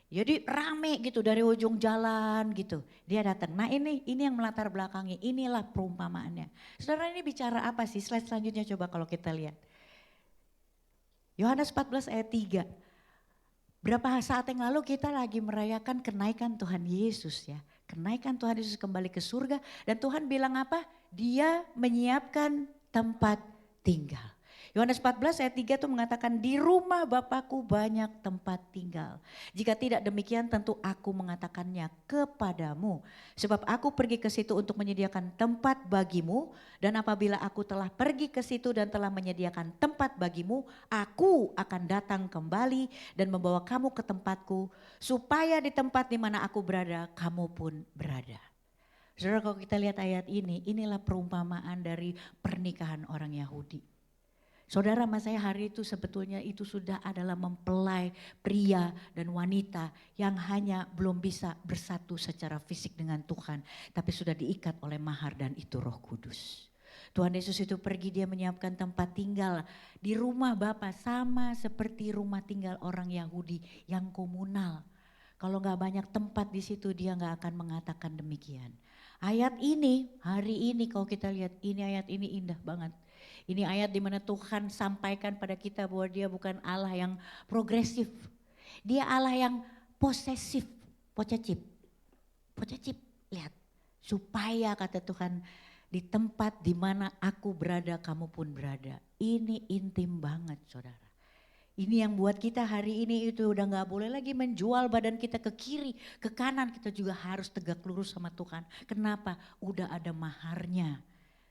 Jadi rame gitu dari ujung jalan gitu. Dia datang. Nah ini yang melatar belakangi. Inilah perumpamaannya. Saudara ini bicara apa sih? Slide selanjutnya coba kalau kita lihat. Yohanes 14 ayat 3. Berapa saat yang lalu kita lagi merayakan kenaikan Tuhan Yesus ya. Kenaikan Tuhan Yesus kembali ke surga dan Tuhan bilang apa? Dia menyiapkan tempat tinggal. Yohanes 14 ayat 3 itu mengatakan di rumah Bapakku banyak tempat tinggal. Jika tidak demikian tentu aku mengatakannya kepadamu. Sebab aku pergi ke situ untuk menyediakan tempat bagimu. Dan apabila aku telah pergi ke situ dan telah menyediakan tempat bagimu. Aku akan datang kembali dan membawa kamu ke tempatku. Supaya di tempat di mana aku berada kamu pun berada. Saudara kalau kita lihat ayat ini, inilah perumpamaan dari pernikahan orang Yahudi. Saudara mas saya hari itu sebetulnya itu sudah adalah mempelai pria dan wanita yang hanya belum bisa bersatu secara fisik dengan Tuhan. Tapi sudah diikat oleh mahar dan itu Roh Kudus. Tuhan Yesus itu pergi dia menyiapkan tempat tinggal di rumah Bapa sama seperti rumah tinggal orang Yahudi yang komunal. Kalau gak banyak tempat di situ dia gak akan mengatakan demikian. Ayat ini hari ini kalau kita lihat ini ayat ini indah banget. Ini ayat di mana Tuhan sampaikan pada kita bahwa dia bukan Allah yang progresif. Dia Allah yang posesif, posesif. Lihat, supaya kata Tuhan di tempat di mana aku berada kamu pun berada. Ini intim banget saudara. Ini yang buat kita hari ini itu udah gak boleh lagi menjual badan kita ke kiri, ke kanan. Kita juga harus tegak lurus sama Tuhan. Kenapa? Udah ada maharnya.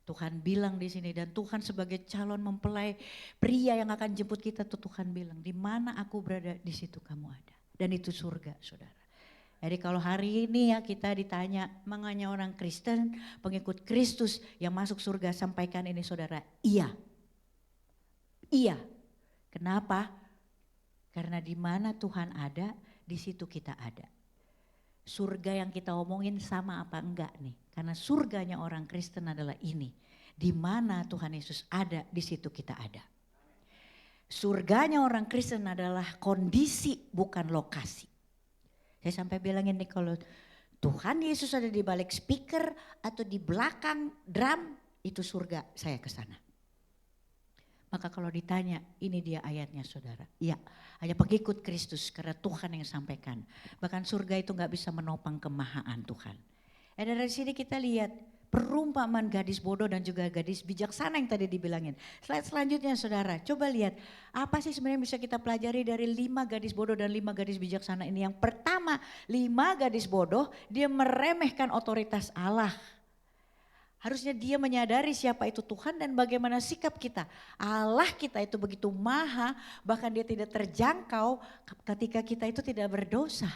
Tuhan bilang di sini dan Tuhan sebagai calon mempelai pria yang akan jemput kita tuh Tuhan bilang di mana aku berada di situ kamu ada. Dan itu surga, saudara. Jadi kalau hari ini ya kita ditanya, menganya orang Kristen, pengikut Kristus yang masuk surga, sampaikan ini saudara, iya. Iya. Kenapa? Karena di mana Tuhan ada, di situ kita ada. Surga yang kita omongin sama apa enggak nih? Karena surganya orang Kristen adalah ini. Di mana Tuhan Yesus ada, di situ kita ada. Surganya orang Kristen adalah kondisi, bukan lokasi. Saya sampai bilangin nih, kalau Tuhan Yesus ada di balik speaker atau di belakang drum, itu surga, saya ke sana. Maka kalau ditanya, ini dia ayatnya saudara. Iya, hanya pengikut Kristus karena Tuhan yang sampaikan. Bahkan surga itu gak bisa menopang kemahaan Tuhan. Dari sini kita lihat perumpamaan gadis bodoh dan juga gadis bijaksana yang tadi dibilangin. Slide selanjutnya saudara, coba lihat apa sih sebenarnya bisa kita pelajari dari 5 gadis bodoh dan 5 gadis bijaksana ini. Yang pertama, 5 gadis bodoh dia meremehkan otoritas Allah. Harusnya dia menyadari siapa itu Tuhan dan bagaimana sikap kita. Allah kita itu begitu maha, bahkan dia tidak terjangkau ketika kita itu tidak berdosa.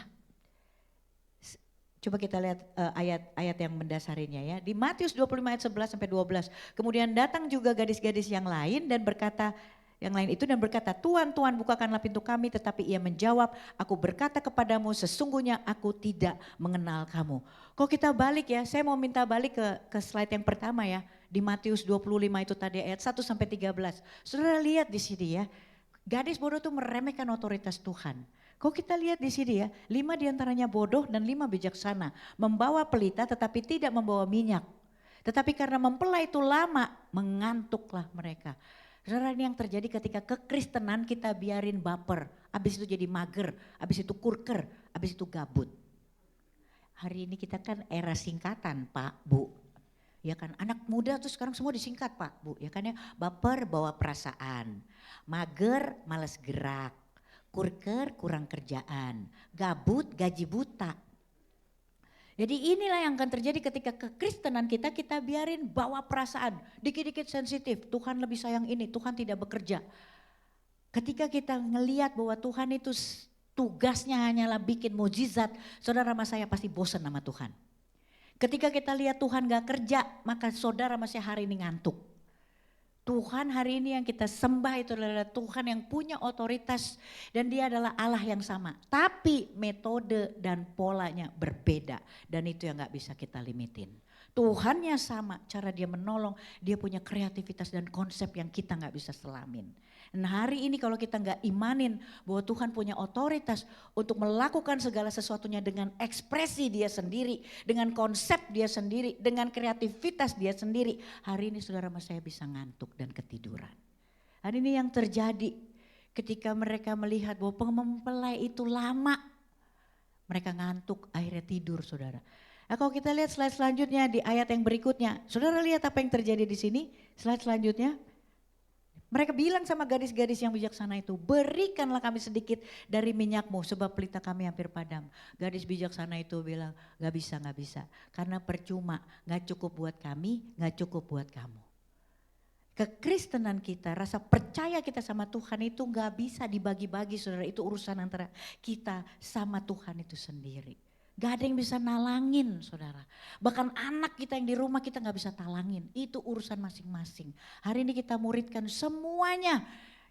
Coba kita lihat ayat-ayat yang mendasarinya ya. Di Matius 25 ayat 11 sampai 12. Kemudian datang juga gadis-gadis yang lain dan berkata, Tuhan, Tuhan bukakanlah pintu kami. Tetapi ia menjawab, aku berkata kepadamu sesungguhnya aku tidak mengenal kamu. Kalau kita balik ya, saya mau minta balik ke slide yang pertama ya. Di Matius 25 itu tadi ayat 1 sampai 13. Saudara lihat di sini ya, gadis bodoh itu meremehkan otoritas Tuhan. Kalau kita lihat di sini ya, 5 diantaranya bodoh dan 5 bijaksana. Membawa pelita tetapi tidak membawa minyak. Tetapi karena mempelai itu lama, mengantuklah mereka. Saudara, ini yang terjadi ketika kekristenan kita biarin baper. Habis itu jadi mager, habis itu kurker, habis itu gabut. Hari ini kita kan era singkatan Pak, Bu. Ya kan, anak muda tuh sekarang semua disingkat Pak, Bu. Ya kan ya, baper bawa perasaan. Mager, malas gerak. Kurker, kurang kerjaan. Gabut, gaji buta. Jadi inilah yang akan terjadi ketika kekristenan kita biarin bawa perasaan. Dikit-dikit sensitif, Tuhan lebih sayang ini, Tuhan tidak bekerja. Ketika kita ngelihat bahwa Tuhan itu tugasnya hanyalah bikin mujizat, saudara sama saya pasti bosan sama Tuhan. Ketika kita lihat Tuhan gak kerja, maka saudara sama saya hari ini ngantuk. Tuhan hari ini yang kita sembah itu adalah Tuhan yang punya otoritas dan dia adalah Allah yang sama. Tapi metode dan polanya berbeda dan itu yang gak bisa kita limitin. Tuhannya sama, cara dia menolong, dia punya kreativitas dan konsep yang kita gak bisa selamin. Dan hari ini kalau kita gak imanin bahwa Tuhan punya otoritas untuk melakukan segala sesuatunya dengan ekspresi dia sendiri, dengan konsep dia sendiri, dengan kreativitas dia sendiri. Hari ini saudara sama saya bisa ngantuk dan ketiduran. Hari ini yang terjadi ketika mereka melihat bahwa mempelai itu lama, mereka ngantuk akhirnya tidur saudara. Nah, kalau kita lihat slide selanjutnya di ayat yang berikutnya, saudara lihat apa yang terjadi di sini, slide selanjutnya. Mereka bilang sama gadis-gadis yang bijaksana itu, berikanlah kami sedikit dari minyakmu sebab pelita kami hampir padam. Gadis bijaksana itu bilang, gak bisa, karena percuma, gak cukup buat kami, gak cukup buat kamu. Kekristenan kita, rasa percaya kita sama Tuhan itu gak bisa dibagi-bagi saudara, itu urusan antara kita sama Tuhan itu sendiri. Gak ada yang bisa nalangin saudara. Bahkan anak kita yang di rumah kita gak bisa talangin. Itu urusan masing-masing. Hari ini kita muridkan semuanya.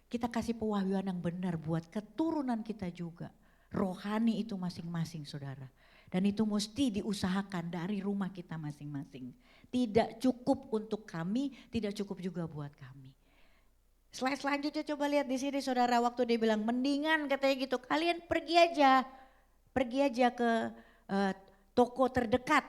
Kita kasih pewahyuan yang benar buat keturunan kita juga. Rohani itu masing-masing saudara. Dan itu mesti diusahakan dari rumah kita masing-masing. Tidak cukup untuk kami, tidak cukup juga buat kami. Slide selanjutnya coba lihat di sini saudara, waktu dia bilang mendingan katanya gitu, kalian pergi aja ke toko terdekat,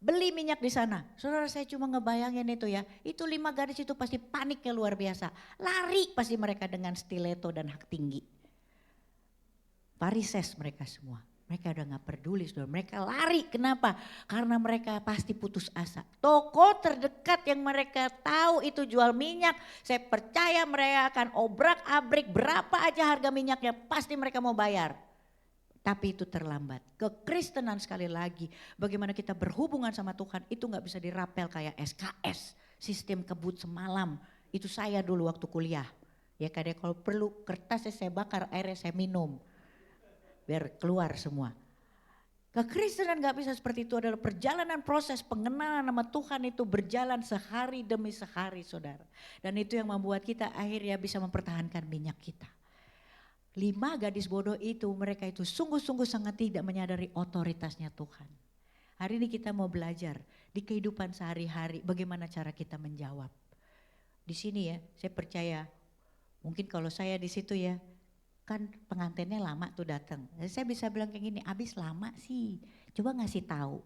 beli minyak di sana. Saudara saya cuma ngebayangin itu ya, itu 5 gadis itu pasti paniknya luar biasa. Lari pasti mereka dengan stiletto dan hak tinggi. Parises mereka semua, mereka udah gak peduli saudara, mereka lari. Kenapa? Karena mereka pasti putus asa. Toko terdekat yang mereka tahu itu jual minyak, saya percaya mereka akan obrak-abrik berapa aja harga minyaknya, pasti mereka mau bayar. Tapi itu terlambat. Kekristenan sekali lagi, bagaimana kita berhubungan sama Tuhan itu gak bisa dirapel kayak SKS, sistem kebut semalam. Itu saya dulu waktu kuliah. Ya kadang kalau perlu kertasnya saya bakar, airnya saya minum. biar keluar semua. Kekristenan gak bisa seperti itu, adalah perjalanan proses pengenalan nama Tuhan itu berjalan sehari demi sehari saudara. Dan itu yang membuat kita akhirnya bisa mempertahankan minyak kita. 5 gadis bodoh itu, mereka itu sungguh-sungguh sangat tidak menyadari otoritasnya Tuhan. Hari ini kita mau belajar di kehidupan sehari-hari bagaimana cara kita menjawab. Di sini ya, saya percaya mungkin kalau saya di situ ya, kan pengantinnya lama tuh datang. Saya bisa bilang kayak gini, abis lama sih, coba ngasih tahu.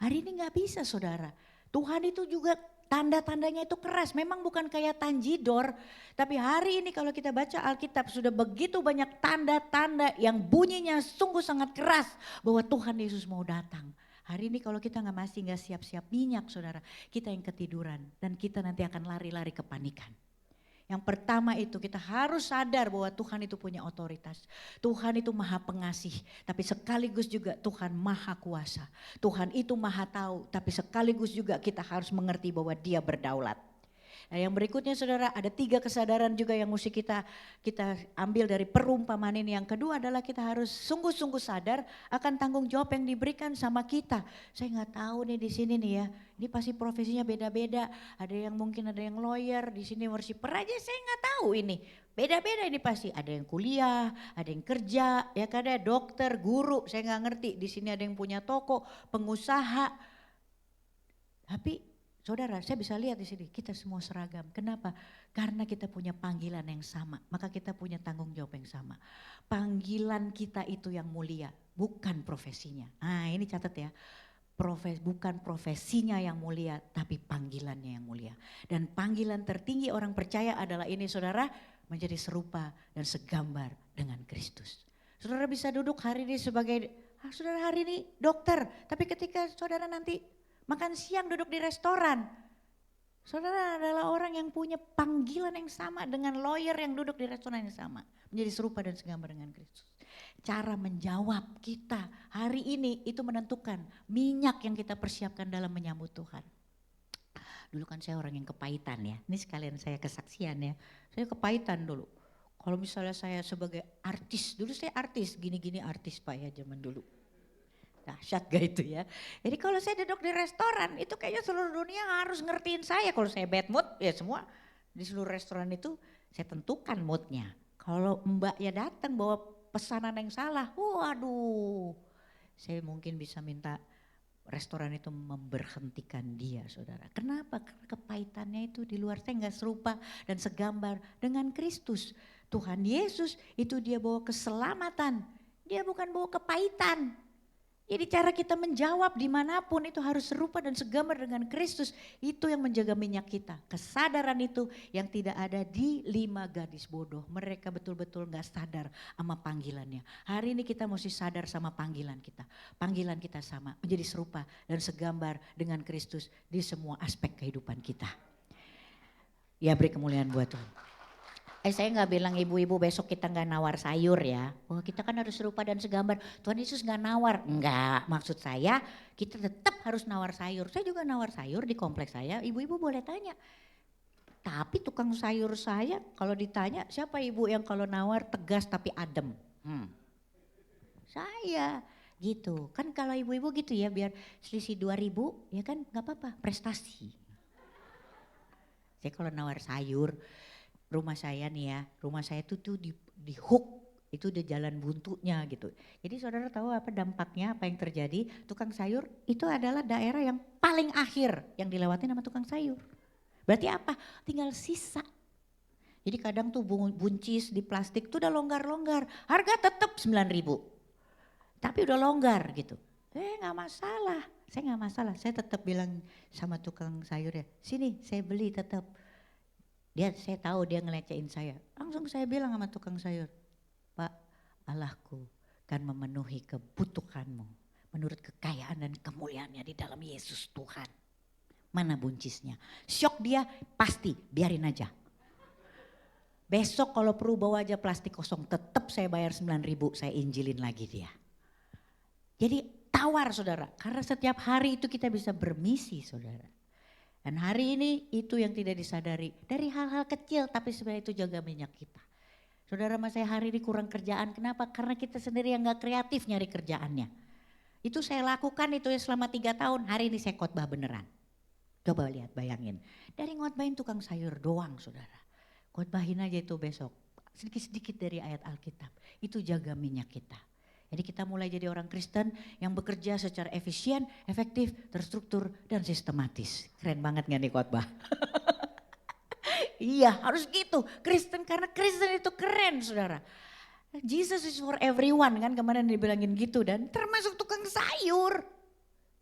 Hari ini nggak bisa saudara. Tuhan itu juga tanda-tandanya itu keras. Memang bukan kayak tanjidor, tapi hari ini kalau kita baca Alkitab sudah begitu banyak tanda-tanda yang bunyinya sungguh sangat keras bahwa Tuhan Yesus mau datang. Hari ini kalau kita masih nggak siap-siap minyak saudara, kita yang ketiduran dan kita nanti akan lari-lari kepanikan. Yang pertama itu kita harus sadar bahwa Tuhan itu punya otoritas. Tuhan itu maha pengasih, tapi sekaligus juga Tuhan maha kuasa. Tuhan itu maha tahu, tapi sekaligus juga kita harus mengerti bahwa Dia berdaulat. Nah yang berikutnya saudara, ada 3 kesadaran juga yang mesti kita ambil dari perumpamaan ini. Yang kedua adalah kita harus sungguh-sungguh sadar akan tanggung jawab yang diberikan sama kita. Saya nggak tahu nih di sini nih ya, ini pasti profesinya beda-beda. Ada yang mungkin ada yang lawyer, di sini worshiper aja saya nggak tahu ini. Beda-beda ini pasti, ada yang kuliah, ada yang kerja, ya kan ada dokter, guru, saya nggak ngerti. Di sini ada yang punya toko, pengusaha. Tapi saudara, saya bisa lihat di sini kita semua seragam. Kenapa? Karena kita punya panggilan yang sama, maka kita punya tanggung jawab yang sama. Panggilan kita itu yang mulia, bukan profesinya. Nah, ini catat ya. Bukan profesinya yang mulia, tapi panggilannya yang mulia. Dan panggilan tertinggi orang percaya adalah ini saudara, menjadi serupa dan segambar dengan Kristus. Saudara bisa duduk hari ini sebagai, saudara hari ini dokter, tapi ketika saudara nanti makan siang duduk di restoran, saudara adalah orang yang punya panggilan yang sama dengan lawyer yang duduk di restoran yang sama. Menjadi serupa dan segambar dengan Kristus. Cara menjawab kita hari ini itu menentukan minyak yang kita persiapkan dalam menyambut Tuhan. Dulu kan saya orang yang kepahitan ya, ini sekalian saya kesaksian ya. Saya kepahitan dulu. Kalau misalnya saya sebagai artis, dulu saya artis, gini-gini artis Pak ya zaman dulu. Dahsyat gak itu ya. Jadi kalau saya duduk di restoran itu kayaknya seluruh dunia harus ngertiin saya. Kalau saya bad mood ya semua di seluruh restoran itu saya tentukan moodnya. Kalau mbaknya datang bawa pesanan yang salah, waduh saya mungkin bisa minta restoran itu memberhentikan dia saudara. Kenapa? Karena kepahitannya itu di luar saya gak serupa dan segambar dengan Kristus. Tuhan Yesus itu dia bawa keselamatan, dia bukan bawa kepahitan. Jadi cara kita menjawab dimanapun itu harus serupa dan segambar dengan Kristus. Itu yang menjaga minyak kita. Kesadaran itu yang tidak ada di 5 gadis bodoh. Mereka betul-betul gak sadar sama panggilannya. Hari ini kita mesti sadar sama panggilan kita. Panggilan kita sama, menjadi serupa dan segambar dengan Kristus di semua aspek kehidupan kita. Ya beri kemuliaan buat Tuhan. Saya gak bilang ibu-ibu besok kita gak nawar sayur ya. Wah kita kan harus serupa dan segambar. Tuhan Yesus gak nawar. Enggak, maksud saya kita tetap harus nawar sayur. Saya juga nawar sayur di kompleks saya, ibu-ibu boleh tanya. Tapi tukang sayur saya kalau ditanya siapa ibu yang kalau nawar tegas tapi adem? Saya gitu. Kan kalau ibu-ibu gitu ya biar selisih 2.000 ya kan gak apa-apa, prestasi. Saya kalau nawar sayur, rumah saya nih ya, rumah saya tuh di hook, itu udah jalan buntunya gitu. Jadi saudara tahu apa dampaknya, apa yang terjadi? Tukang sayur itu adalah daerah yang paling akhir yang dilewati sama tukang sayur. Berarti apa? Tinggal sisa. Jadi kadang tuh buncis di plastik tuh udah longgar-longgar, harga tetap 9.000. Tapi udah longgar gitu. Gak masalah, saya gak masalah. Saya tetap bilang sama tukang sayur ya, sini saya beli tetap. Saya tahu dia ngelecehin saya. Langsung saya bilang sama tukang sayur, Pak, Allahku kan memenuhi kebutuhanmu menurut kekayaan dan kemuliaannya di dalam Yesus Tuhan. Mana buncisnya? Syok dia pasti, biarin aja. Besok kalau perlu bawa aja plastik kosong, tetap saya bayar 9.000, saya injilin lagi dia. Jadi tawar saudara, karena setiap hari itu kita bisa bermisi saudara. Dan hari ini itu yang tidak disadari dari hal-hal kecil tapi sebenarnya itu jaga minyak kita. Saudara mas saya hari ini kurang kerjaan, kenapa? Karena kita sendiri yang gak kreatif nyari kerjaannya. Itu saya lakukan itu ya selama 3 tahun, hari ini saya khotbah beneran. Coba lihat, bayangin. Dari ngotbahin tukang sayur doang saudara. Khotbahin aja itu besok, sedikit-sedikit dari ayat Alkitab. Itu jaga minyak kita. Jadi kita mulai jadi orang Kristen yang bekerja secara efisien, efektif, terstruktur, dan sistematis. Keren banget gak nih khotbah? Iya harus gitu, Kristen karena Kristen itu keren saudara. Jesus is for everyone kan kemarin dibilangin gitu dan termasuk tukang sayur.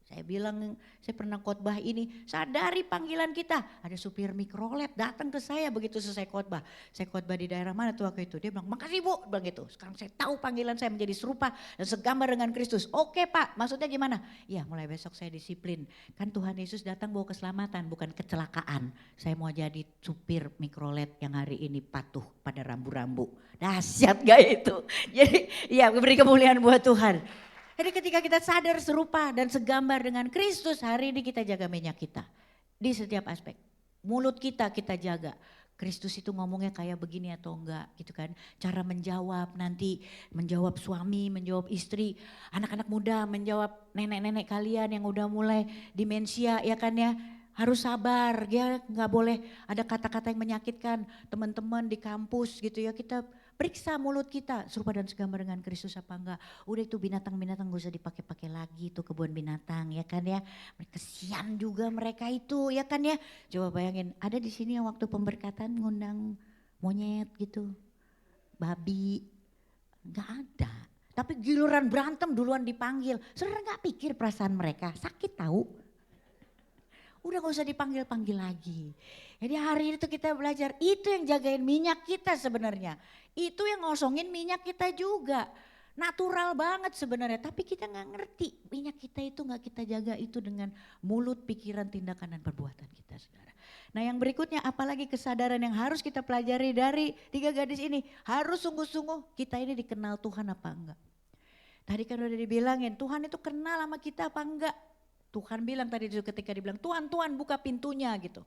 Saya bilang, saya pernah khotbah ini, sadari panggilan kita. Ada supir mikrolet datang ke saya begitu selesai khotbah. Saya khotbah di daerah mana tuh waktu itu. Dia bilang, makasih Bu, bilang gitu. Sekarang saya tahu panggilan saya menjadi serupa dan segambar dengan Kristus. Oke Pak, maksudnya gimana? Ya mulai besok saya disiplin. Kan Tuhan Yesus datang bawa keselamatan, bukan kecelakaan. Saya mau jadi supir mikrolet yang hari ini patuh pada rambu-rambu. Dahsyat gak itu? Jadi ya beri kemuliaan buat Tuhan. Jadi ketika kita sadar serupa dan segambar dengan Kristus, hari ini kita jaga minyak kita. Di setiap aspek. Mulut kita jaga. Kristus itu ngomongnya kayak begini atau enggak gitu kan. Cara menjawab nanti, menjawab suami, menjawab istri. Anak-anak muda menjawab nenek-nenek kalian yang udah mulai demensia ya kan ya. Harus sabar, dia nggak boleh ada kata-kata yang menyakitkan teman-teman di kampus gitu ya. Kita periksa mulut kita serupa dan segambar dengan Kristus apa enggak. Udah itu binatang-binatang gak usah dipakai-pakai lagi itu kebun binatang ya kan ya. Kesian juga mereka itu ya kan ya. Coba bayangin ada di sini yang waktu pemberkatan ngundang monyet gitu, babi, nggak ada. Tapi giliran berantem duluan dipanggil. Saudara nggak pikir perasaan mereka sakit tahu. Udah gak usah dipanggil-panggil lagi. Jadi hari itu kita belajar itu yang jagain minyak kita sebenarnya. Itu yang ngosongin minyak kita juga. Natural banget sebenarnya tapi kita gak ngerti. Minyak kita itu gak kita jaga itu dengan mulut, pikiran, tindakan dan perbuatan kita saudara. Nah yang berikutnya apalagi kesadaran yang harus kita pelajari dari 3 gadis ini. Harus sungguh-sungguh kita ini dikenal Tuhan apa enggak. Tadi kan udah dibilangin Tuhan itu kenal sama kita apa enggak. Tuhan bilang tadi ketika dibilang Tuhan buka pintunya gitu.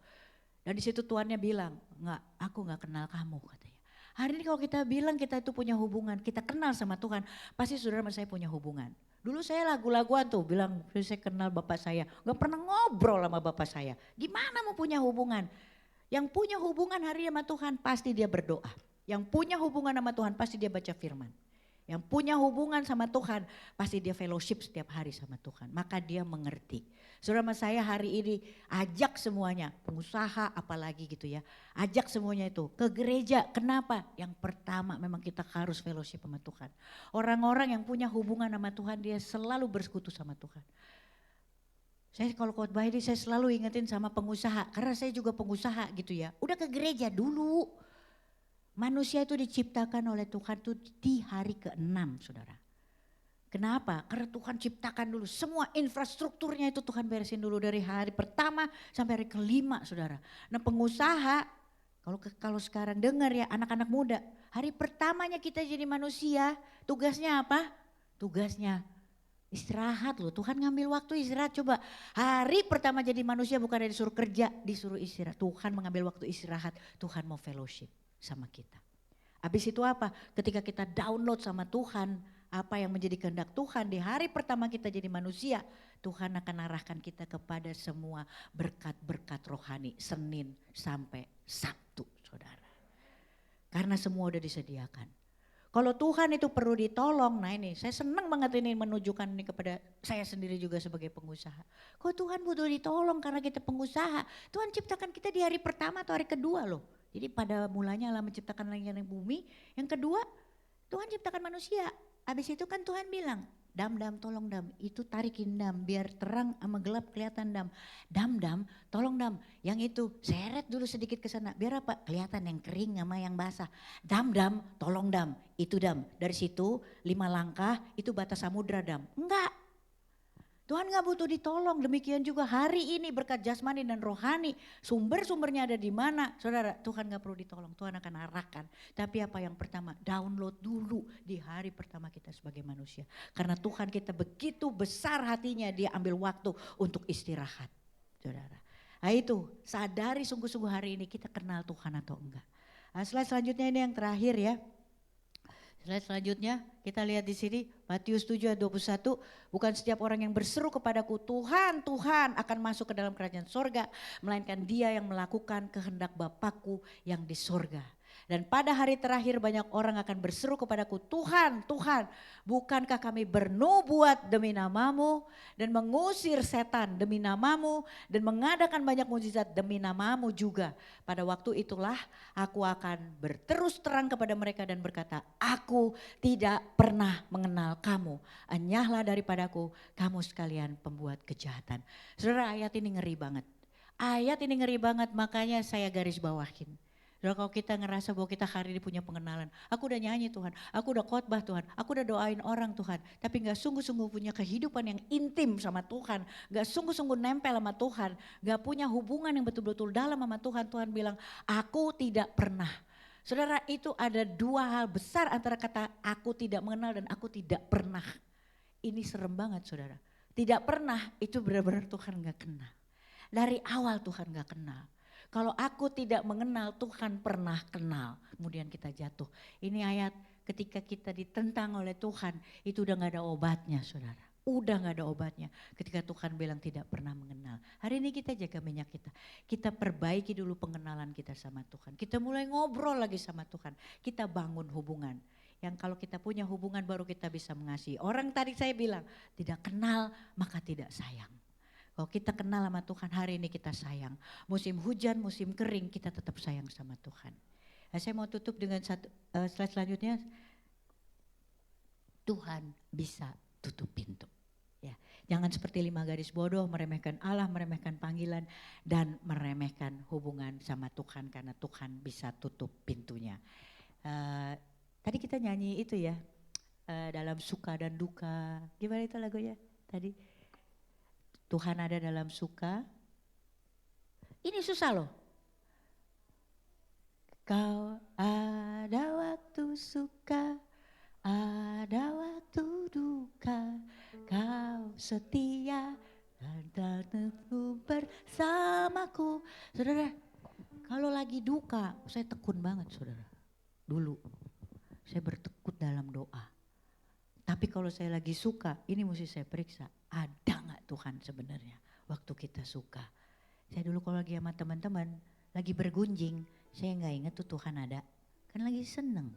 Dan di situ Tuhannya bilang enggak aku enggak kenal kamu katanya. Hari ini kalau kita bilang kita itu punya hubungan, kita kenal sama Tuhan. Pasti saudara sama saya punya hubungan. Dulu saya lagu-laguan tuh bilang saya kenal bapak saya. Enggak pernah ngobrol sama bapak saya. Gimana mau punya hubungan? Yang punya hubungan hari ini sama Tuhan pasti dia berdoa. Yang punya hubungan sama Tuhan pasti dia baca firman. Yang punya hubungan sama Tuhan pasti dia fellowship setiap hari sama Tuhan. Maka dia mengerti. Saudara sama saya hari ini ajak semuanya, pengusaha apalagi gitu ya. Ajak semuanya itu ke gereja. Kenapa? Yang pertama memang kita harus fellowship sama Tuhan. Orang-orang yang punya hubungan sama Tuhan dia selalu bersekutu sama Tuhan. Saya kalau khotbah ini saya selalu ingetin sama pengusaha. Karena saya juga pengusaha gitu ya. Udah ke gereja dulu. Manusia itu diciptakan oleh Tuhan itu di hari ke-6 saudara. Kenapa? Karena Tuhan ciptakan dulu semua infrastrukturnya itu Tuhan beresin dulu dari hari pertama sampai hari ke-5 saudara. Nah pengusaha kalau sekarang dengar ya anak-anak muda. Hari pertamanya kita jadi manusia tugasnya apa? Tugasnya istirahat loh. Tuhan ngambil waktu istirahat coba. Hari pertama jadi manusia bukan disuruh kerja, disuruh istirahat. Tuhan mengambil waktu istirahat, Tuhan mau fellowship sama kita. Habis itu apa? Ketika kita download sama Tuhan, apa yang menjadi kehendak Tuhan di hari pertama kita jadi manusia, Tuhan akan arahkan kita kepada semua berkat-berkat rohani Senin sampai Sabtu, saudara. Karena semua udah disediakan. Kalau Tuhan itu perlu ditolong, nah ini saya senang banget ini menunjukkan ini kepada saya sendiri juga sebagai pengusaha. Kalau Tuhan butuh ditolong karena kita pengusaha, Tuhan ciptakan kita di hari pertama atau hari kedua loh. Jadi pada mulanya Allah menciptakan langit dan bumi, yang kedua Tuhan ciptakan manusia. Habis itu kan Tuhan bilang, dam tolong dam, itu tarikin dam biar terang sama gelap kelihatan dam. Dam tolong dam, yang itu seret dulu sedikit ke sana biar apa? Kelihatan yang kering sama yang basah. Dam tolong dam, itu dam. Dari situ 5 langkah itu batas samudra dam. Enggak. Tuhan gak butuh ditolong, demikian juga hari ini berkat jasmani dan rohani. Sumber-sumbernya ada di mana? Saudara, Tuhan gak perlu ditolong, Tuhan akan arahkan. Tapi apa yang pertama? Download dulu di hari pertama kita sebagai manusia. Karena Tuhan kita begitu besar hatinya, dia ambil waktu untuk istirahat. Saudara, nah itu sadari sungguh-sungguh hari ini kita kenal Tuhan atau enggak. Nah, selanjutnya ini yang terakhir ya. Slide selanjutnya kita lihat di sini Matius 7 ayat 21. Bukan setiap orang yang berseru kepadaku Tuhan, Tuhan akan masuk ke dalam kerajaan sorga. Melainkan dia yang melakukan kehendak Bapakku yang di sorga. Dan pada hari terakhir banyak orang akan berseru kepadaku Tuhan, Tuhan bukankah kami bernubuat demi namamu dan mengusir setan demi namamu dan mengadakan banyak mukjizat demi namamu juga. Pada waktu itulah aku akan berterus terang kepada mereka dan berkata, aku tidak pernah mengenal kamu. Enyahlah daripadaku kamu sekalian pembuat kejahatan. Saudara, ayat ini ngeri banget. Ayat ini ngeri banget, makanya saya garis bawahin. Saudara, kalau kita ngerasa bahwa kita hari ini punya pengenalan, aku udah nyanyi Tuhan, aku udah khotbah Tuhan, aku udah doain orang Tuhan, tapi gak sungguh-sungguh punya kehidupan yang intim sama Tuhan, gak sungguh-sungguh nempel sama Tuhan, gak punya hubungan yang betul-betul dalam sama Tuhan, Tuhan bilang aku tidak pernah. Saudara, itu ada dua hal besar antara kata aku tidak mengenal dan aku tidak pernah. Ini serem banget saudara, tidak pernah itu benar-benar Tuhan gak kenal. Dari awal Tuhan gak kenal. Kalau aku tidak mengenal, Tuhan pernah kenal. Kemudian kita jatuh. Ini ayat ketika kita ditentang oleh Tuhan, itu udah gak ada obatnya saudara. Udah gak ada obatnya ketika Tuhan bilang tidak pernah mengenal. Hari ini kita jaga minyak kita. Kita perbaiki dulu pengenalan kita sama Tuhan. Kita mulai ngobrol lagi sama Tuhan. Kita bangun hubungan. Yang kalau kita punya hubungan baru kita bisa mengasihi. Orang tadi saya bilang tidak kenal maka tidak sayang. Kalau kita kenal sama Tuhan hari ini kita sayang. Musim hujan, musim kering kita tetap sayang sama Tuhan. Nah, saya mau tutup dengan slide selanjutnya. Tuhan bisa tutup pintu. Ya, jangan seperti 5 garis bodoh meremehkan Allah, meremehkan panggilan dan meremehkan hubungan sama Tuhan karena Tuhan bisa tutup pintunya. Tadi kita nyanyi itu ya, dalam suka dan duka. Gimana itu lagunya tadi? Tuhan ada dalam suka. Ini susah loh. Kau ada waktu suka, ada waktu duka. Kau setia dan tentu bersamaku. Saudara, kalau lagi duka, saya tekun banget saudara. Dulu, saya bertekun dalam doa. Tapi kalau saya lagi suka, ini mesti saya periksa. Ada gak Tuhan sebenarnya waktu kita suka. Saya dulu kalau lagi sama teman-teman, lagi bergunjing, saya gak ingat tuh Tuhan ada. Kan lagi seneng.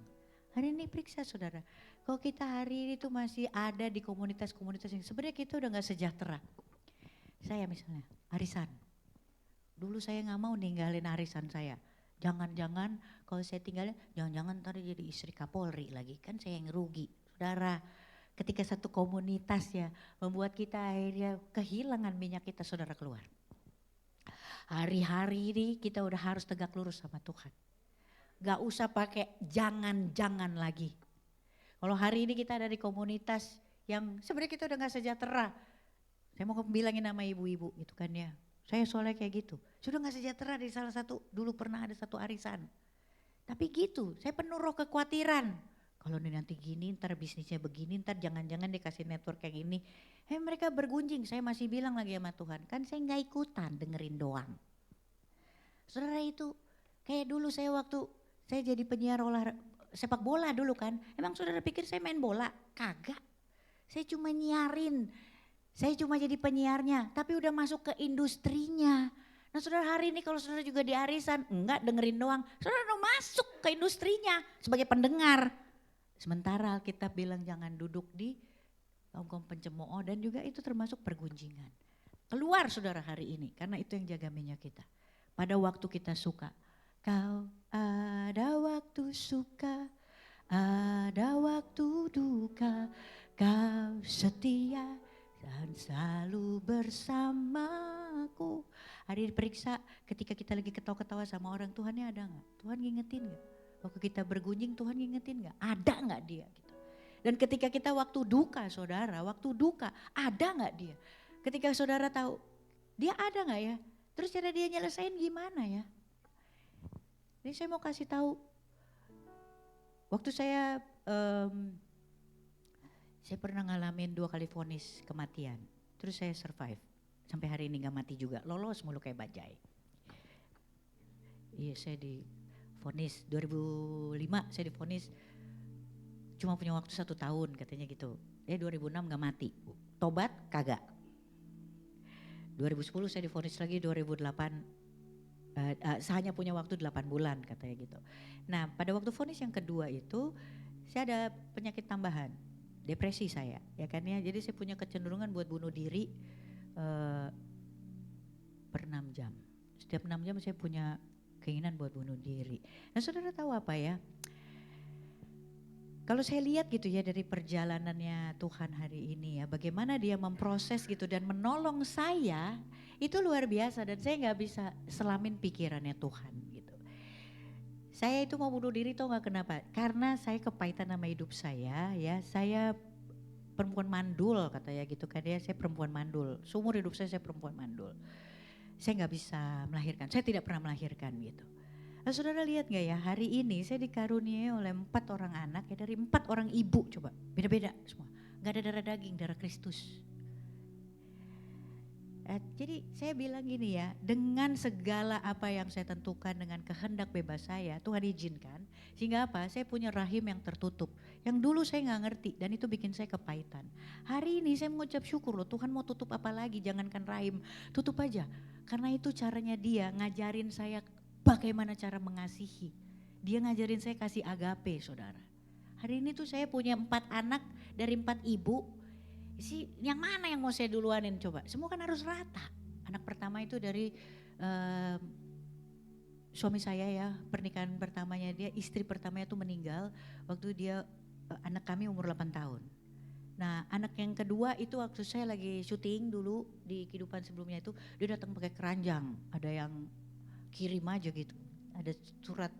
Hari ini periksa saudara. Kalau kita hari ini tuh masih ada di komunitas-komunitas yang sebenarnya kita udah gak sejahtera. Saya misalnya, arisan. Dulu saya gak mau ninggalin arisan saya. Jangan-jangan kalau saya tinggalin, jangan-jangan ntar jadi istri Kapolri lagi. Kan saya yang rugi. Saudara, ketika satu komunitas ya membuat kita akhirnya kehilangan minyak kita saudara keluar. Hari-hari ini kita udah harus tegak lurus sama Tuhan. Gak usah pakai jangan-jangan lagi. Kalau hari ini kita ada di komunitas yang sebenarnya kita udah gak sejahtera. Saya mau bilangin sama ibu-ibu gitu kan ya. Saya soalnya kayak gitu. Sudah gak sejahtera di salah satu, dulu pernah ada satu arisan. Tapi gitu, saya penuh roh kekhawatiran. Kalau nanti gini, ntar bisnisnya begini, ntar jangan-jangan dikasih network kayak gini. Mereka bergunjing, saya masih bilang lagi sama Tuhan, kan saya gak ikutan dengerin doang. Saudara itu, kayak dulu saya waktu saya jadi penyiar sepak bola dulu kan. Emang saudara pikir saya main bola? Kagak. Saya cuma nyiarin, saya cuma jadi penyiarnya, tapi udah masuk ke industrinya. Nah saudara hari ini kalau saudara juga di arisan, enggak dengerin doang. Saudara udah masuk ke industrinya sebagai pendengar. Sementara Alkitab bilang jangan duduk di longkong pencemooh dan juga itu termasuk pergunjingan. Keluar saudara hari ini karena itu yang jaga minyak kita. Pada waktu kita suka, kau ada waktu suka, ada waktu duka, kau setia dan selalu bersamaku. Hari ini periksa ketika kita lagi ketawa-ketawa sama orang, Tuhannya ada gak? Tuhan ngingetin gak? Waktu kita bergunjing Tuhan ngingetin gak? Ada gak dia? Gitu. Dan ketika kita waktu duka saudara, waktu duka ada gak dia? Ketika saudara tahu dia ada gak ya? Terus cara dia nyelesain gimana ya? Ini saya mau kasih tahu. Waktu saya pernah ngalamin 2 kali vonis kematian. Terus saya survive. Sampai hari ini gak mati juga. Lolos mulu kayak bajai. Iya saya di vonis 2005 saya divonis cuma punya waktu 1 tahun katanya gitu. 2006 gak mati, tobat kagak. 2010 saya divonis lagi, 2008 saya hanya punya waktu 8 bulan katanya gitu. Nah pada waktu vonis yang kedua itu saya ada penyakit tambahan, depresi saya ya kan ya. Jadi saya punya kecenderungan buat bunuh diri per 6 jam. Setiap 6 jam saya punya keinginan buat bunuh diri. Nah saudara tahu apa ya? Kalau saya lihat gitu ya dari perjalanannya Tuhan hari ini ya, bagaimana dia memproses gitu dan menolong saya, itu luar biasa dan saya nggak bisa selamin pikirannya Tuhan gitu. Saya itu mau bunuh diri tau nggak kenapa? Karena saya kepahitan sama hidup saya ya, saya perempuan mandul katanya gitu kan ya, saya perempuan mandul, seumur hidup saya perempuan mandul. Saya nggak bisa melahirkan, saya tidak pernah melahirkan gitu. Nah, saudara lihat gak ya, hari ini saya dikaruniai oleh 4 orang anak ya, dari 4 orang ibu, coba beda-beda semua, gak ada darah daging, darah Kristus. Jadi saya bilang gini ya, dengan segala apa yang saya tentukan dengan kehendak bebas saya, Tuhan izinkan, sehingga apa, saya punya rahim yang tertutup, yang dulu saya gak ngerti dan itu bikin saya kepahitan. Hari ini saya mengucap syukur loh, Tuhan mau tutup apa lagi, jangankan rahim, tutup aja. Karena itu caranya dia ngajarin saya bagaimana cara mengasihi. Dia ngajarin saya kasih agape saudara. Hari ini tuh saya punya 4 anak dari 4 ibu. Yang mana yang mau saya duluanin coba? Semua kan harus rata. Anak pertama itu dari suami saya ya, pernikahan pertamanya dia, istri pertamanya tuh meninggal waktu dia anak kami umur 8 tahun. Nah anak yang kedua itu waktu saya lagi syuting dulu di kehidupan sebelumnya itu, dia datang pakai keranjang, ada yang kirim aja gitu, ada surat,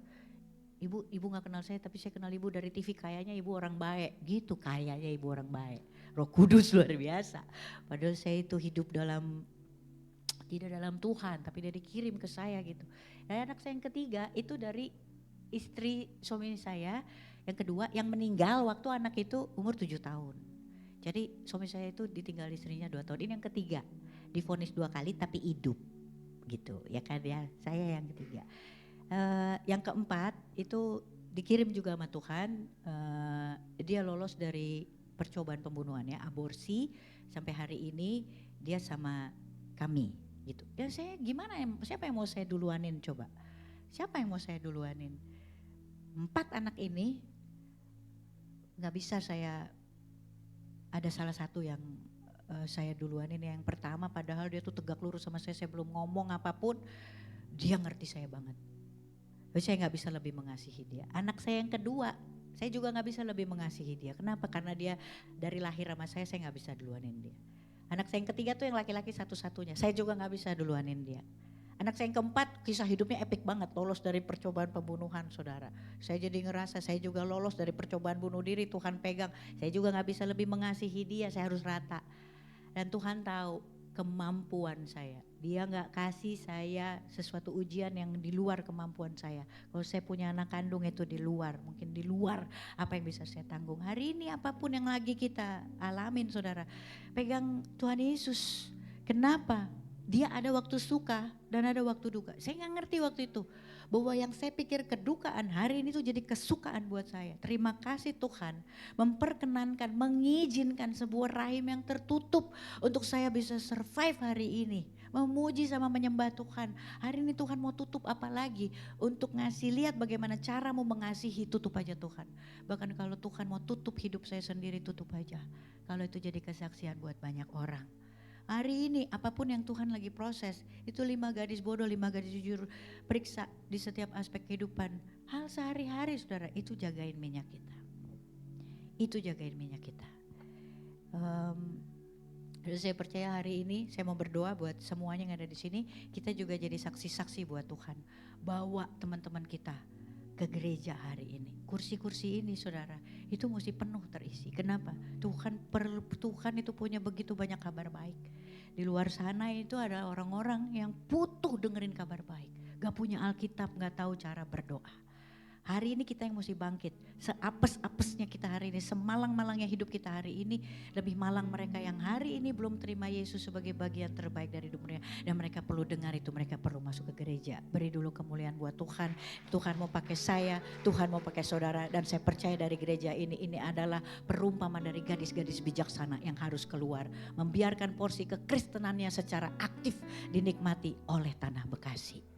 ibu gak kenal saya tapi saya kenal ibu dari TV, kayaknya ibu orang baik gitu, kayaknya ibu orang baik, Roh Kudus luar biasa. Padahal saya itu hidup tidak dalam Tuhan, tapi dia dikirim ke saya gitu. Dan anak saya yang ketiga itu dari istri suami saya yang kedua yang meninggal waktu anak itu umur 7 tahun. Jadi suami saya itu ditinggal istrinya 2 tahun, ini yang ketiga, divonis 2 kali tapi hidup gitu ya kan ya, saya yang ketiga. Yang keempat itu dikirim juga sama Tuhan, dia lolos dari percobaan pembunuhan ya, aborsi, sampai hari ini dia sama kami gitu. Dan saya gimana, siapa yang mau saya duluanin coba? Siapa yang mau saya duluanin? 4 anak ini gak bisa saya, ada salah satu yang saya duluan ini yang pertama, padahal dia tuh tegak lurus sama saya belum ngomong apapun, dia ngerti saya banget. Saya gak bisa lebih mengasihi dia. Anak saya yang kedua, saya juga gak bisa lebih mengasihi dia. Kenapa? Karena dia dari lahir sama saya gak bisa duluanin dia. Anak saya yang ketiga tuh yang laki-laki satu-satunya, saya juga gak bisa duluanin dia. Anak saya yang keempat, kisah hidupnya epik banget, lolos dari percobaan pembunuhan saudara. Saya jadi ngerasa saya juga lolos dari percobaan bunuh diri, Tuhan pegang. Saya juga gak bisa lebih mengasihi dia, saya harus rata. Dan Tuhan tahu kemampuan saya. Dia gak kasih saya sesuatu ujian yang di luar kemampuan saya. Kalau saya punya anak kandung itu di luar, mungkin di luar apa yang bisa saya tanggung. Hari ini apapun yang lagi kita alamin saudara, pegang Tuhan Yesus. Kenapa? Dia ada waktu suka dan ada waktu duka. Saya gak ngerti waktu itu bahwa yang saya pikir kedukaan hari ini tuh jadi kesukaan buat saya. Terima kasih Tuhan memperkenankan, mengizinkan sebuah rahim yang tertutup untuk saya bisa survive hari ini. Memuji sama menyembah Tuhan. Hari ini Tuhan mau tutup apa lagi untuk ngasih lihat bagaimana caramu mengasihi, tutup aja Tuhan. Bahkan kalau Tuhan mau tutup hidup saya sendiri, tutup aja. Kalau itu jadi kesaksian buat banyak orang. Hari ini apapun yang Tuhan lagi proses, itu 5 gadis bodoh, 5 gadis jujur, periksa di setiap aspek kehidupan. Hal sehari-hari saudara, itu jagain minyak kita. Itu jagain minyak kita. Saya percaya hari ini saya mau berdoa buat semuanya yang ada di sini, kita juga jadi saksi-saksi buat Tuhan. Bawa teman-teman kita ke gereja hari ini. Kursi-kursi ini saudara, itu mesti penuh terisi. Kenapa? Tuhan itu punya begitu banyak kabar baik. Di luar sana itu ada orang-orang yang butuh dengerin kabar baik. Gak punya Alkitab, gak tahu cara berdoa. Hari ini kita yang mesti bangkit. Seapes-apesnya kita hari ini, semalang-malangnya hidup kita hari ini, lebih malang mereka yang hari ini belum terima Yesus sebagai bagian terbaik dari hidup mereka. Dan mereka perlu dengar itu, mereka perlu masuk ke gereja. Beri dulu kemuliaan buat Tuhan. Tuhan mau pakai saya, Tuhan mau pakai saudara. Dan saya percaya dari gereja ini adalah perumpamaan dari gadis-gadis bijaksana yang harus keluar. Membiarkan porsi kekristenannya secara aktif dinikmati oleh Tanah Bekasi.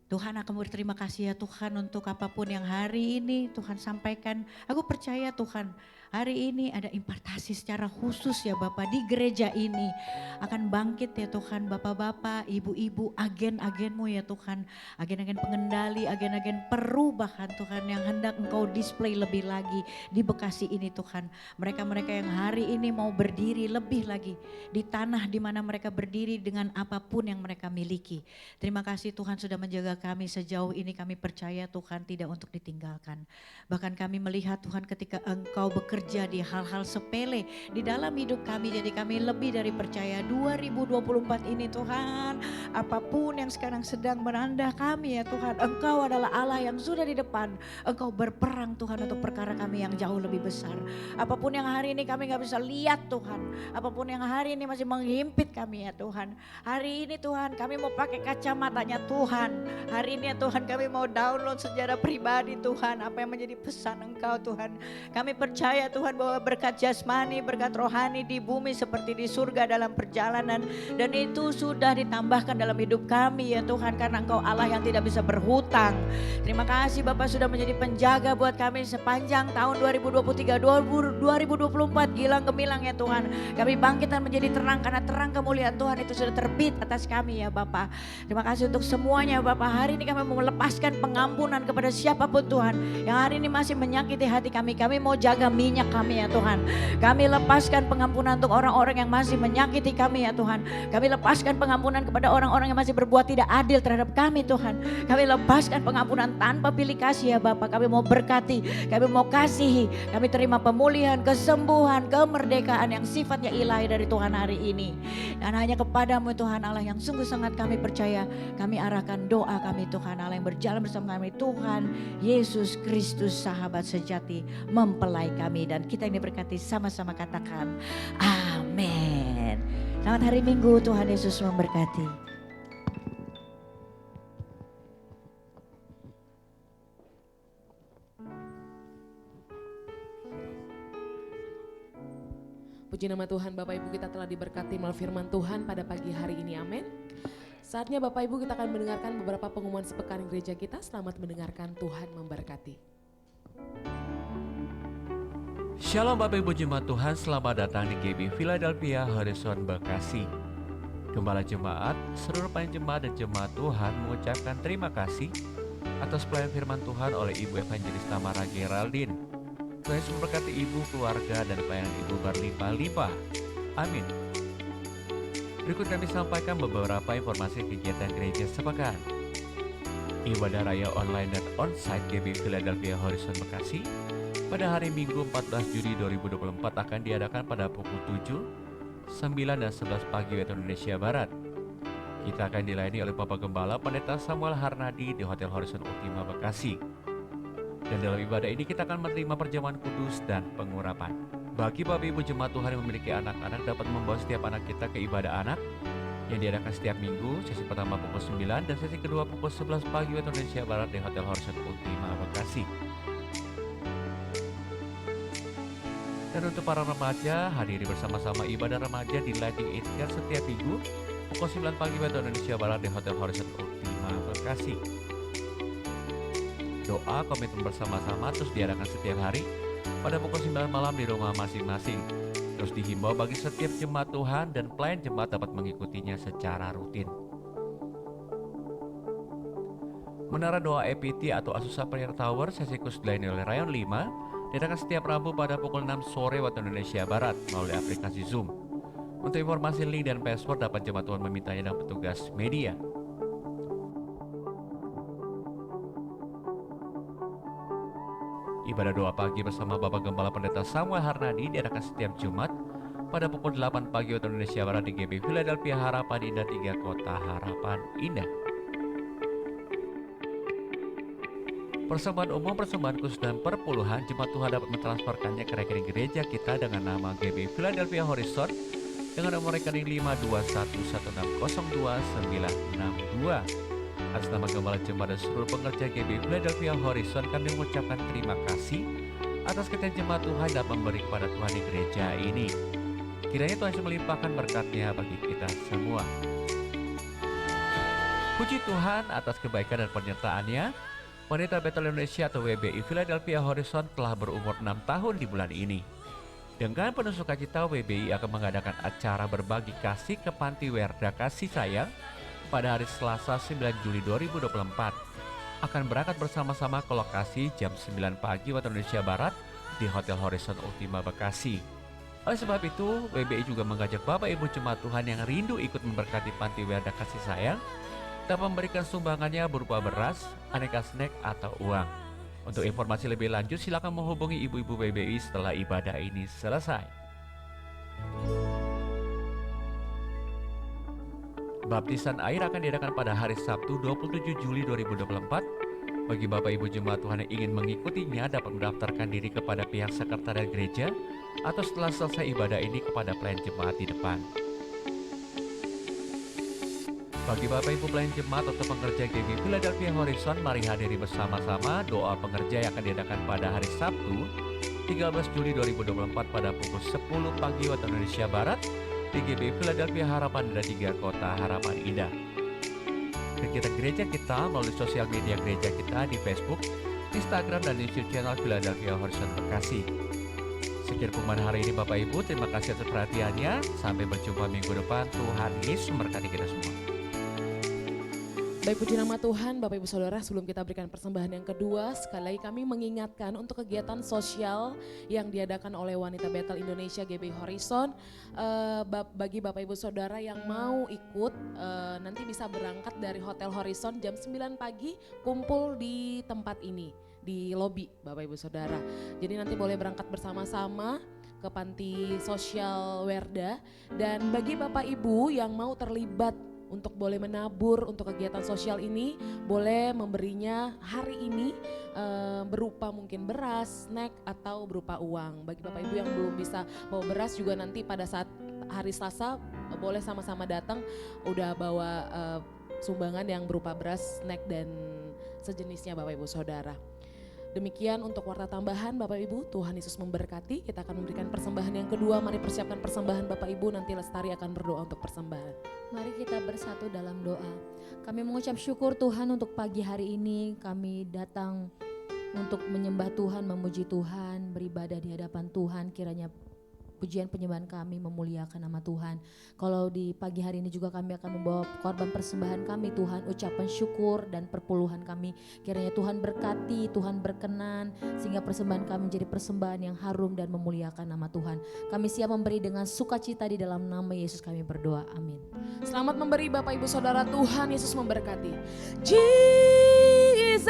Tuhan, aku berterima kasih ya Tuhan untuk apapun yang hari ini Tuhan sampaikan. Aku percaya Tuhan hari ini ada impartasi secara khusus ya Bapak di gereja ini. Akan bangkit ya Tuhan Bapak-Bapak, Ibu-Ibu, agen-agenmu ya Tuhan. Agen-agen pengendali, agen-agen perubahan Tuhan yang hendak Engkau display lebih lagi di Bekasi ini Tuhan. Mereka-mereka yang hari ini mau berdiri lebih lagi di tanah di mana mereka berdiri dengan apapun yang mereka miliki. Terima kasih Tuhan sudah menjaga kami sejauh ini, kami percaya Tuhan tidak untuk ditinggalkan. Bahkan kami melihat Tuhan ketika Engkau bekerja di hal-hal sepele di dalam hidup kami, jadi kami lebih dari percaya 2024 ini Tuhan, apapun yang sekarang sedang melanda kami ya Tuhan, Engkau adalah Allah yang sudah di depan. Engkau berperang Tuhan untuk perkara kami yang jauh lebih besar. Apapun yang hari ini kami gak bisa lihat Tuhan, apapun yang hari ini masih menghimpit kami ya Tuhan, hari ini Tuhan kami mau pakai kacamatanya Tuhan. Hari ini ya Tuhan kami mau download sejarah pribadi Tuhan, apa yang menjadi pesan Engkau Tuhan. Kami percaya Tuhan bahwa berkat jasmani, berkat rohani di bumi seperti di surga dalam perjalanan. Dan itu sudah ditambahkan dalam hidup kami ya Tuhan, karena Engkau Allah yang tidak bisa berhutang. Terima kasih Bapak sudah menjadi penjaga buat kami sepanjang tahun 2023, 2024 gilang gemilang ya Tuhan. Kami bangkit dan menjadi terang karena terang kemuliaan Tuhan itu sudah terbit atas kami ya Bapak. Terima kasih untuk semuanya Bapak. Hari ini kami mau melepaskan pengampunan kepada siapapun Tuhan yang hari ini masih menyakiti hati kami. Kami mau jaga minyak kami ya Tuhan. Kami lepaskan pengampunan untuk orang-orang yang masih menyakiti kami ya Tuhan. Kami lepaskan pengampunan kepada orang-orang yang masih berbuat tidak adil terhadap kami Tuhan. Kami lepaskan pengampunan tanpa pilih kasih ya Bapak. Kami mau berkati, kami mau kasihi. Kami terima pemulihan, kesembuhan, kemerdekaan yang sifatnya ilahi dari Tuhan hari ini. Dan hanya kepadamu Tuhan Allah yang sungguh sangat kami percaya. Kami arahkan doa kami Tuhan Allah yang berjalan bersama kami. Tuhan Yesus Kristus sahabat sejati mempelai kami, dan kita ini berkati sama-sama katakan amin. Selamat hari Minggu, Tuhan Yesus memberkati.
Puji nama Tuhan, Bapak Ibu kita telah diberkati melalui firman Tuhan pada pagi hari ini, amin. Saatnya Bapak Ibu kita akan mendengarkan beberapa pengumuman sepekan gereja kita. Selamat mendengarkan, Tuhan memberkati.
Shalom Bapak Ibu Jemaat Tuhan, selamat datang di GB Philadelphia Horizon Bekasi. Gembala Jemaat, seluruh penjemaat dan jemaat Tuhan mengucapkan terima kasih atas pelayanan firman Tuhan oleh Ibu Evangelis Tamara Geraldine. Tuhan Yesus memberkati Ibu, keluarga, dan pelayanan Ibu berlimpah-limpah. Amin. Berikut kami sampaikan beberapa informasi kegiatan gereja sepekan. Ibadah Raya Online dan Onsite GB Philadelphia Horizon Bekasi pada hari Minggu 14 Juli 2024 akan diadakan pada pukul 7, 9, dan 11 pagi waktu Indonesia Barat. Kita akan dilayani oleh Bapak Gembala Pendeta Samuel Harnadi di Hotel Horizon Ultima Bekasi. Dan dalam ibadah ini kita akan menerima perjamuan kudus dan pengurapan. Bagi Bapak Ibu Jemaat Tuhan yang memiliki anak-anak dapat membawa setiap anak kita ke ibadah anak yang diadakan setiap minggu. Sesi pertama pukul 9 dan sesi kedua pukul 11 pagi waktu Indonesia Barat di Hotel Horizon Ultima Bekasi. Dan untuk para remaja, hadiri bersama-sama ibadah remaja di Lighting Care setiap minggu pukul 9 pagi waktu Indonesia Barat di Hotel Horizon Ultima Bekasi. Doa komitmen bersama-sama terus diadakan setiap hari pada pukul 9 malam di rumah masing-masing. Terus dihimbau bagi setiap jemaat Tuhan dan pelayan jemaat dapat mengikutinya secara rutin. Menara Doa EPT atau Azusa Prayer Tower sesi khusus dilayani oleh Rayon 5 diadakan setiap Rabu pada pukul 6 sore waktu Indonesia Barat melalui aplikasi Zoom. Untuk informasi link dan password dapat jemaat Tuhan memintanya dan petugas media. Ibadah doa pagi bersama Bapak Gembala Pendeta Samuel Harnadi diadakan setiap Jumat pada pukul 8 pagi waktu Indonesia Barat di GB Philadelphia Harapan Indah 3 Kota Harapan Indah. Persembahan umum, persembahan khusus dan perpuluhan, jemaat Tuhan dapat mentransferkannya ke rekening gereja kita dengan nama GBI Philadelphia Horizon dengan nomor rekening 521160292. Atas nama Gembala Jemaat dan seluruh pengerja GBI Philadelphia Horizon, kami mengucapkan terima kasih atas kerja jemaat Tuhan dapat memberi kepada Tuhan di gereja ini. Kiranya Tuhan melimpahkan berkat-Nya bagi kita semua. Puji Tuhan atas kebaikan dan penyertaan-Nya. Wanita Betel Indonesia atau WBI Philadelphia Horizon telah berumur 6 tahun di bulan ini. Dengan penuh sukacita, WBI akan mengadakan acara berbagi kasih ke Panti Werda Kasih Sayang pada hari Selasa 9 Juli 2024. Akan berangkat bersama-sama ke lokasi jam 9 pagi waktu Indonesia Barat di Hotel Horizon Ultima Bekasi. Oleh sebab itu, WBI juga mengajak Bapak Ibu Jemaat Tuhan yang rindu ikut memberkati Panti Werda Kasih Sayang dapat memberikan sumbangannya berupa beras, aneka snack, atau uang. Untuk informasi lebih lanjut, silakan menghubungi ibu-ibu WBI setelah ibadah ini selesai. Baptisan air akan diadakan pada hari Sabtu 27 Juli 2024. Bagi Bapak Ibu Jemaat Tuhan yang ingin mengikutinya dapat mendaftarkan diri kepada pihak sekretariat gereja atau setelah selesai ibadah ini kepada pelayan jemaat di depan. Bagi Bapak Ibu pelayan jemaat atau pengerja GBI Philadelphia Horizon, mari hadiri bersama-sama doa pengerja yang akan diadakan pada hari Sabtu 13 Juli 2024 pada pukul 10 pagi waktu Indonesia Barat di GBI Philadelphia Harapan Indah 3 Kota Harapan Indah. Kegiatan gereja kita melalui sosial media gereja kita di Facebook, Instagram, dan YouTube channel Philadelphia Horizon Bekasi. Sekian pengumuman hari ini Bapak Ibu, terima kasih atas perhatiannya. Sampai berjumpa minggu depan. Tuhan Yesus memberkati kita semua.
Baik, puji nama Tuhan, Bapak Ibu Saudara, sebelum kita berikan persembahan yang kedua, sekali lagi kami mengingatkan untuk kegiatan sosial yang diadakan oleh Wanita Betel Indonesia GBI Horizon. Bagi Bapak Ibu Saudara yang mau ikut, nanti bisa berangkat dari Hotel Horizon jam 9 pagi, kumpul di tempat ini, di lobi Bapak Ibu Saudara. Jadi nanti boleh berangkat bersama-sama ke Panti Sosial Werda. Dan bagi Bapak Ibu yang mau terlibat untuk boleh menabur untuk kegiatan sosial ini, boleh memberinya hari ini berupa mungkin beras, snack, atau berupa uang. Bagi Bapak Ibu yang belum bisa bawa beras juga nanti pada saat hari Selasa boleh sama-sama datang udah bawa sumbangan yang berupa beras, snack, dan sejenisnya Bapak Ibu Saudara. Demikian untuk warta tambahan Bapak Ibu, Tuhan Yesus memberkati. Kita akan memberikan persembahan yang kedua. Mari persiapkan persembahan Bapak Ibu, nanti Lestari akan berdoa untuk persembahan.
Mari kita bersatu dalam doa. Kami mengucap syukur Tuhan untuk pagi hari ini. Kami datang untuk menyembah Tuhan, memuji Tuhan, beribadah di hadapan Tuhan. Kiranya pujian penyembahan kami memuliakan nama Tuhan. Kalau di pagi hari ini juga kami akan membawa korban persembahan kami Tuhan, ucapan syukur dan perpuluhan kami. Kiranya Tuhan berkati, Tuhan berkenan, sehingga persembahan kami menjadi persembahan yang harum dan memuliakan nama Tuhan. Kami siap memberi dengan sukacita di dalam nama Yesus kami berdoa, amin.
Selamat memberi Bapak Ibu Saudara, Tuhan Yesus memberkati. Jesus,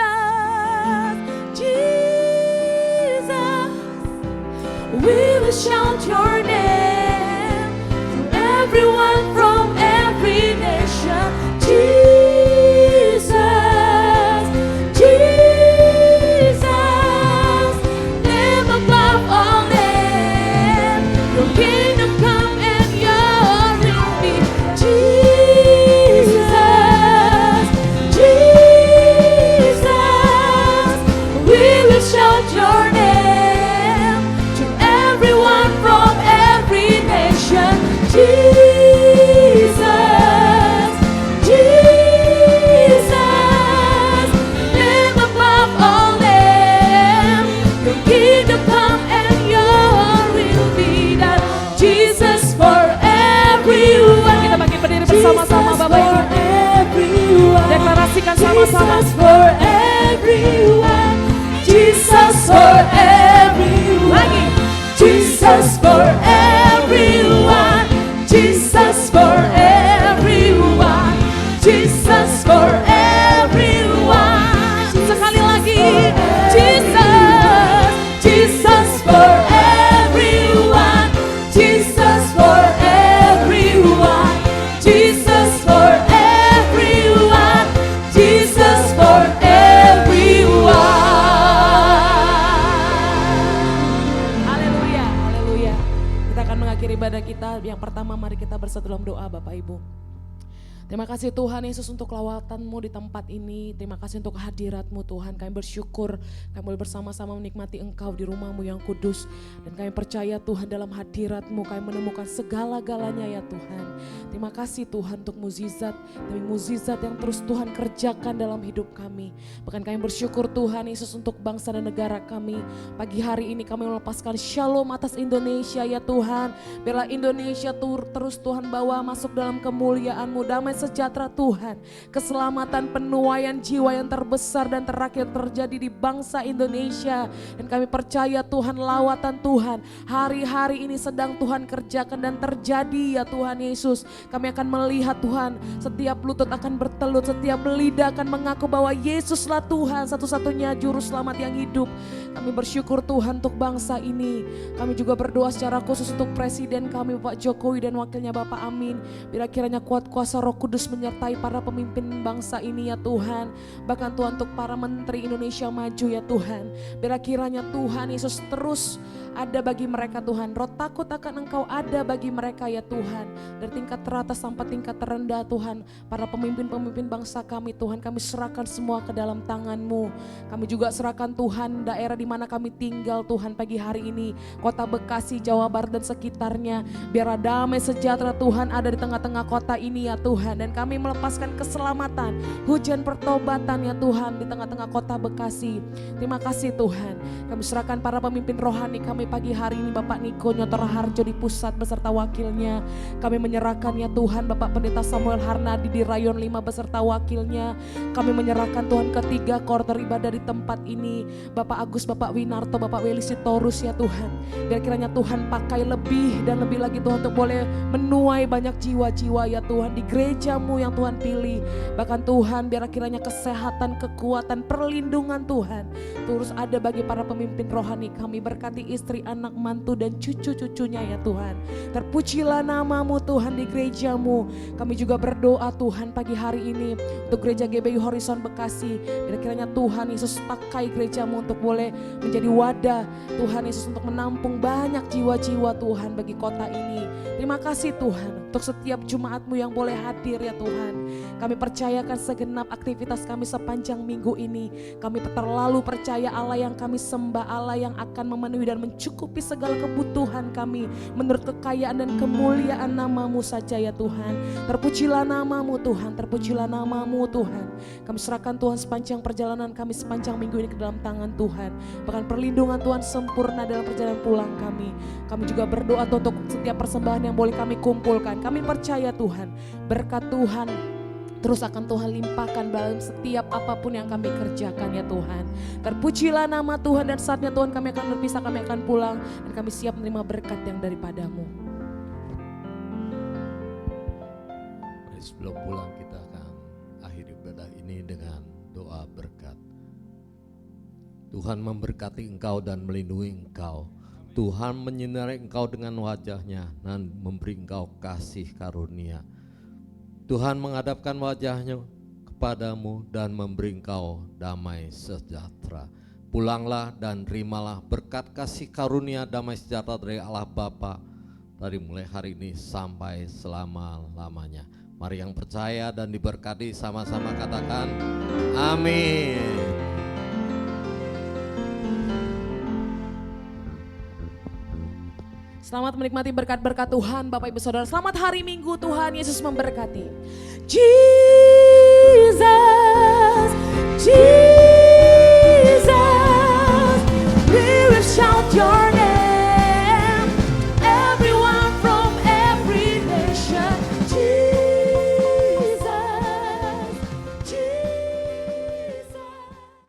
we will shout your name to everyone from every nation. Jesus, Jesus, name above all names. Your kingdom come and your will be. Jesus, Jesus, we will shout your name. Everyone from every kepada kita. Yang pertama mari kita bersatu dalam doa Bapak Ibu. Terima kasih Tuhan Yesus untuk lawatan-Mu di tempat ini. Terima kasih untuk hadirat-Mu Tuhan. Kami bersyukur kami boleh bersama-sama menikmati Engkau di rumah-Mu yang kudus. Dan kami percaya Tuhan dalam hadirat-Mu kami menemukan segala-galanya ya Tuhan. Terima kasih Tuhan untuk mukjizat demi mukjizat yang terus Tuhan kerjakan dalam hidup kami. Bahkan kami bersyukur Tuhan Yesus untuk bangsa dan negara kami. Pagi hari ini kami melepaskan shalom atas Indonesia ya Tuhan. Biarlah Indonesia terus Tuhan bawa masuk dalam kemuliaan-Mu, damai sejahtera Tuhan, keselamatan, penuaian jiwa yang terbesar dan terakhir terjadi di bangsa Indonesia. Dan kami percaya Tuhan lawatan Tuhan hari-hari ini sedang Tuhan kerjakan dan terjadi ya Tuhan Yesus. Kami akan melihat Tuhan, setiap lutut akan bertelut, setiap lidah akan mengaku bahwa Yesuslah Tuhan, satu-satunya juru selamat yang hidup. Kami bersyukur Tuhan untuk bangsa ini. Kami juga berdoa secara khusus untuk Presiden kami Bapak Jokowi dan wakilnya Bapak Amin. Bila kiranya kuat kuasa Roh Kudus menyertai para pemimpin bangsa ini ya Tuhan. Bahkan Tuhan untuk para menteri Indonesia Maju ya Tuhan. Bila kiranya Tuhan Yesus terus ada bagi mereka Tuhan. Roh takut akan Engkau ada bagi mereka ya Tuhan. Dari tingkat teratas sampai tingkat terendah Tuhan. Para pemimpin-pemimpin bangsa kami Tuhan, kami serahkan semua ke dalam tangan-Mu. Kami juga serahkan Tuhan daerah di mana kami tinggal Tuhan pagi hari ini. Kota Bekasi, Jawa Barat dan sekitarnya. Biar damai sejahtera Tuhan ada di tengah-tengah kota ini ya Tuhan. Dan kami melepaskan keselamatan, hujan pertobatan ya Tuhan di tengah-tengah kota Bekasi. Terima kasih Tuhan. Kami serahkan para pemimpin rohani kami pagi hari ini, Bapak Niko Nyotor Harjo di pusat beserta wakilnya. Kami menyerahkan ya Tuhan Bapak Pendeta Samuel Harnadi di Rayon 5 beserta wakilnya. Kami menyerahkan Tuhan ketiga koordinator ibadah di tempat ini, Bapak Agus, Bapak Winarto, Bapak Weli Sitorus ya Tuhan. Biar kiranya Tuhan pakai lebih dan lebih lagi Tuhan untuk boleh menuai banyak jiwa-jiwa ya Tuhan di gereja-Mu yang Tuhan pilih. Bahkan Tuhan biar kiranya kesehatan, kekuatan, perlindungan Tuhan terus ada bagi para pemimpin rohani kami. Berkati istri, anak, mantu dan cucu-cucunya ya Tuhan. Terpujilah nama-Mu Tuhan di gereja-Mu. Kami juga berdoa Tuhan pagi hari ini untuk gereja GBI Horizon Bekasi. Biar kiranya Tuhan Yesus pakai gereja-Mu untuk boleh menjadi wadah Tuhan Yesus untuk menampung banyak jiwa-jiwa Tuhan bagi kota ini. Terima kasih Tuhan untuk setiap Jumat-Mu yang boleh hadir ya Tuhan. Kami percayakan segenap aktivitas kami sepanjang minggu ini. Kami terlalu percaya Allah yang kami sembah, Allah yang akan memenuhi dan mencukupi segala kebutuhan kami menurut kekayaan dan kemuliaan nama-Mu saja ya Tuhan. Terpujilah nama-Mu Tuhan, terpujilah nama-Mu Tuhan. Kami serahkan Tuhan sepanjang perjalanan kami sepanjang minggu ini ke dalam tangan Tuhan. Bahkan perlindungan Tuhan sempurna dalam perjalanan pulang kami. Kami juga berdoa untuk setiap persembahan yang boleh kami kumpulkan. Kami percaya Tuhan, berkat Tuhan terus akan Tuhan limpahkan dalam setiap apapun yang kami kerjakan ya Tuhan. Terpujilah nama Tuhan dan saatnya Tuhan kami akan berpisah, kami akan pulang dan kami siap menerima berkat yang daripada-Mu.
Sebelum pulang kita akan akhiri ibadah ini dengan doa berkat. Tuhan memberkati engkau dan melindungi engkau. Tuhan menyinari engkau dengan wajahnya dan memberi engkau kasih karunia. Tuhan menghadapkan wajahnya kepadamu dan memberi engkau damai sejahtera. Pulanglah dan terimalah berkat kasih karunia damai sejahtera dari Allah Bapa dari mulai hari ini sampai selama-lamanya. Mari yang percaya dan diberkati sama-sama katakan amin.
Selamat menikmati berkat-berkat Tuhan Bapak Ibu Saudara. Selamat hari Minggu, Tuhan Yesus memberkati. Jesus, Jesus, we will shout your name.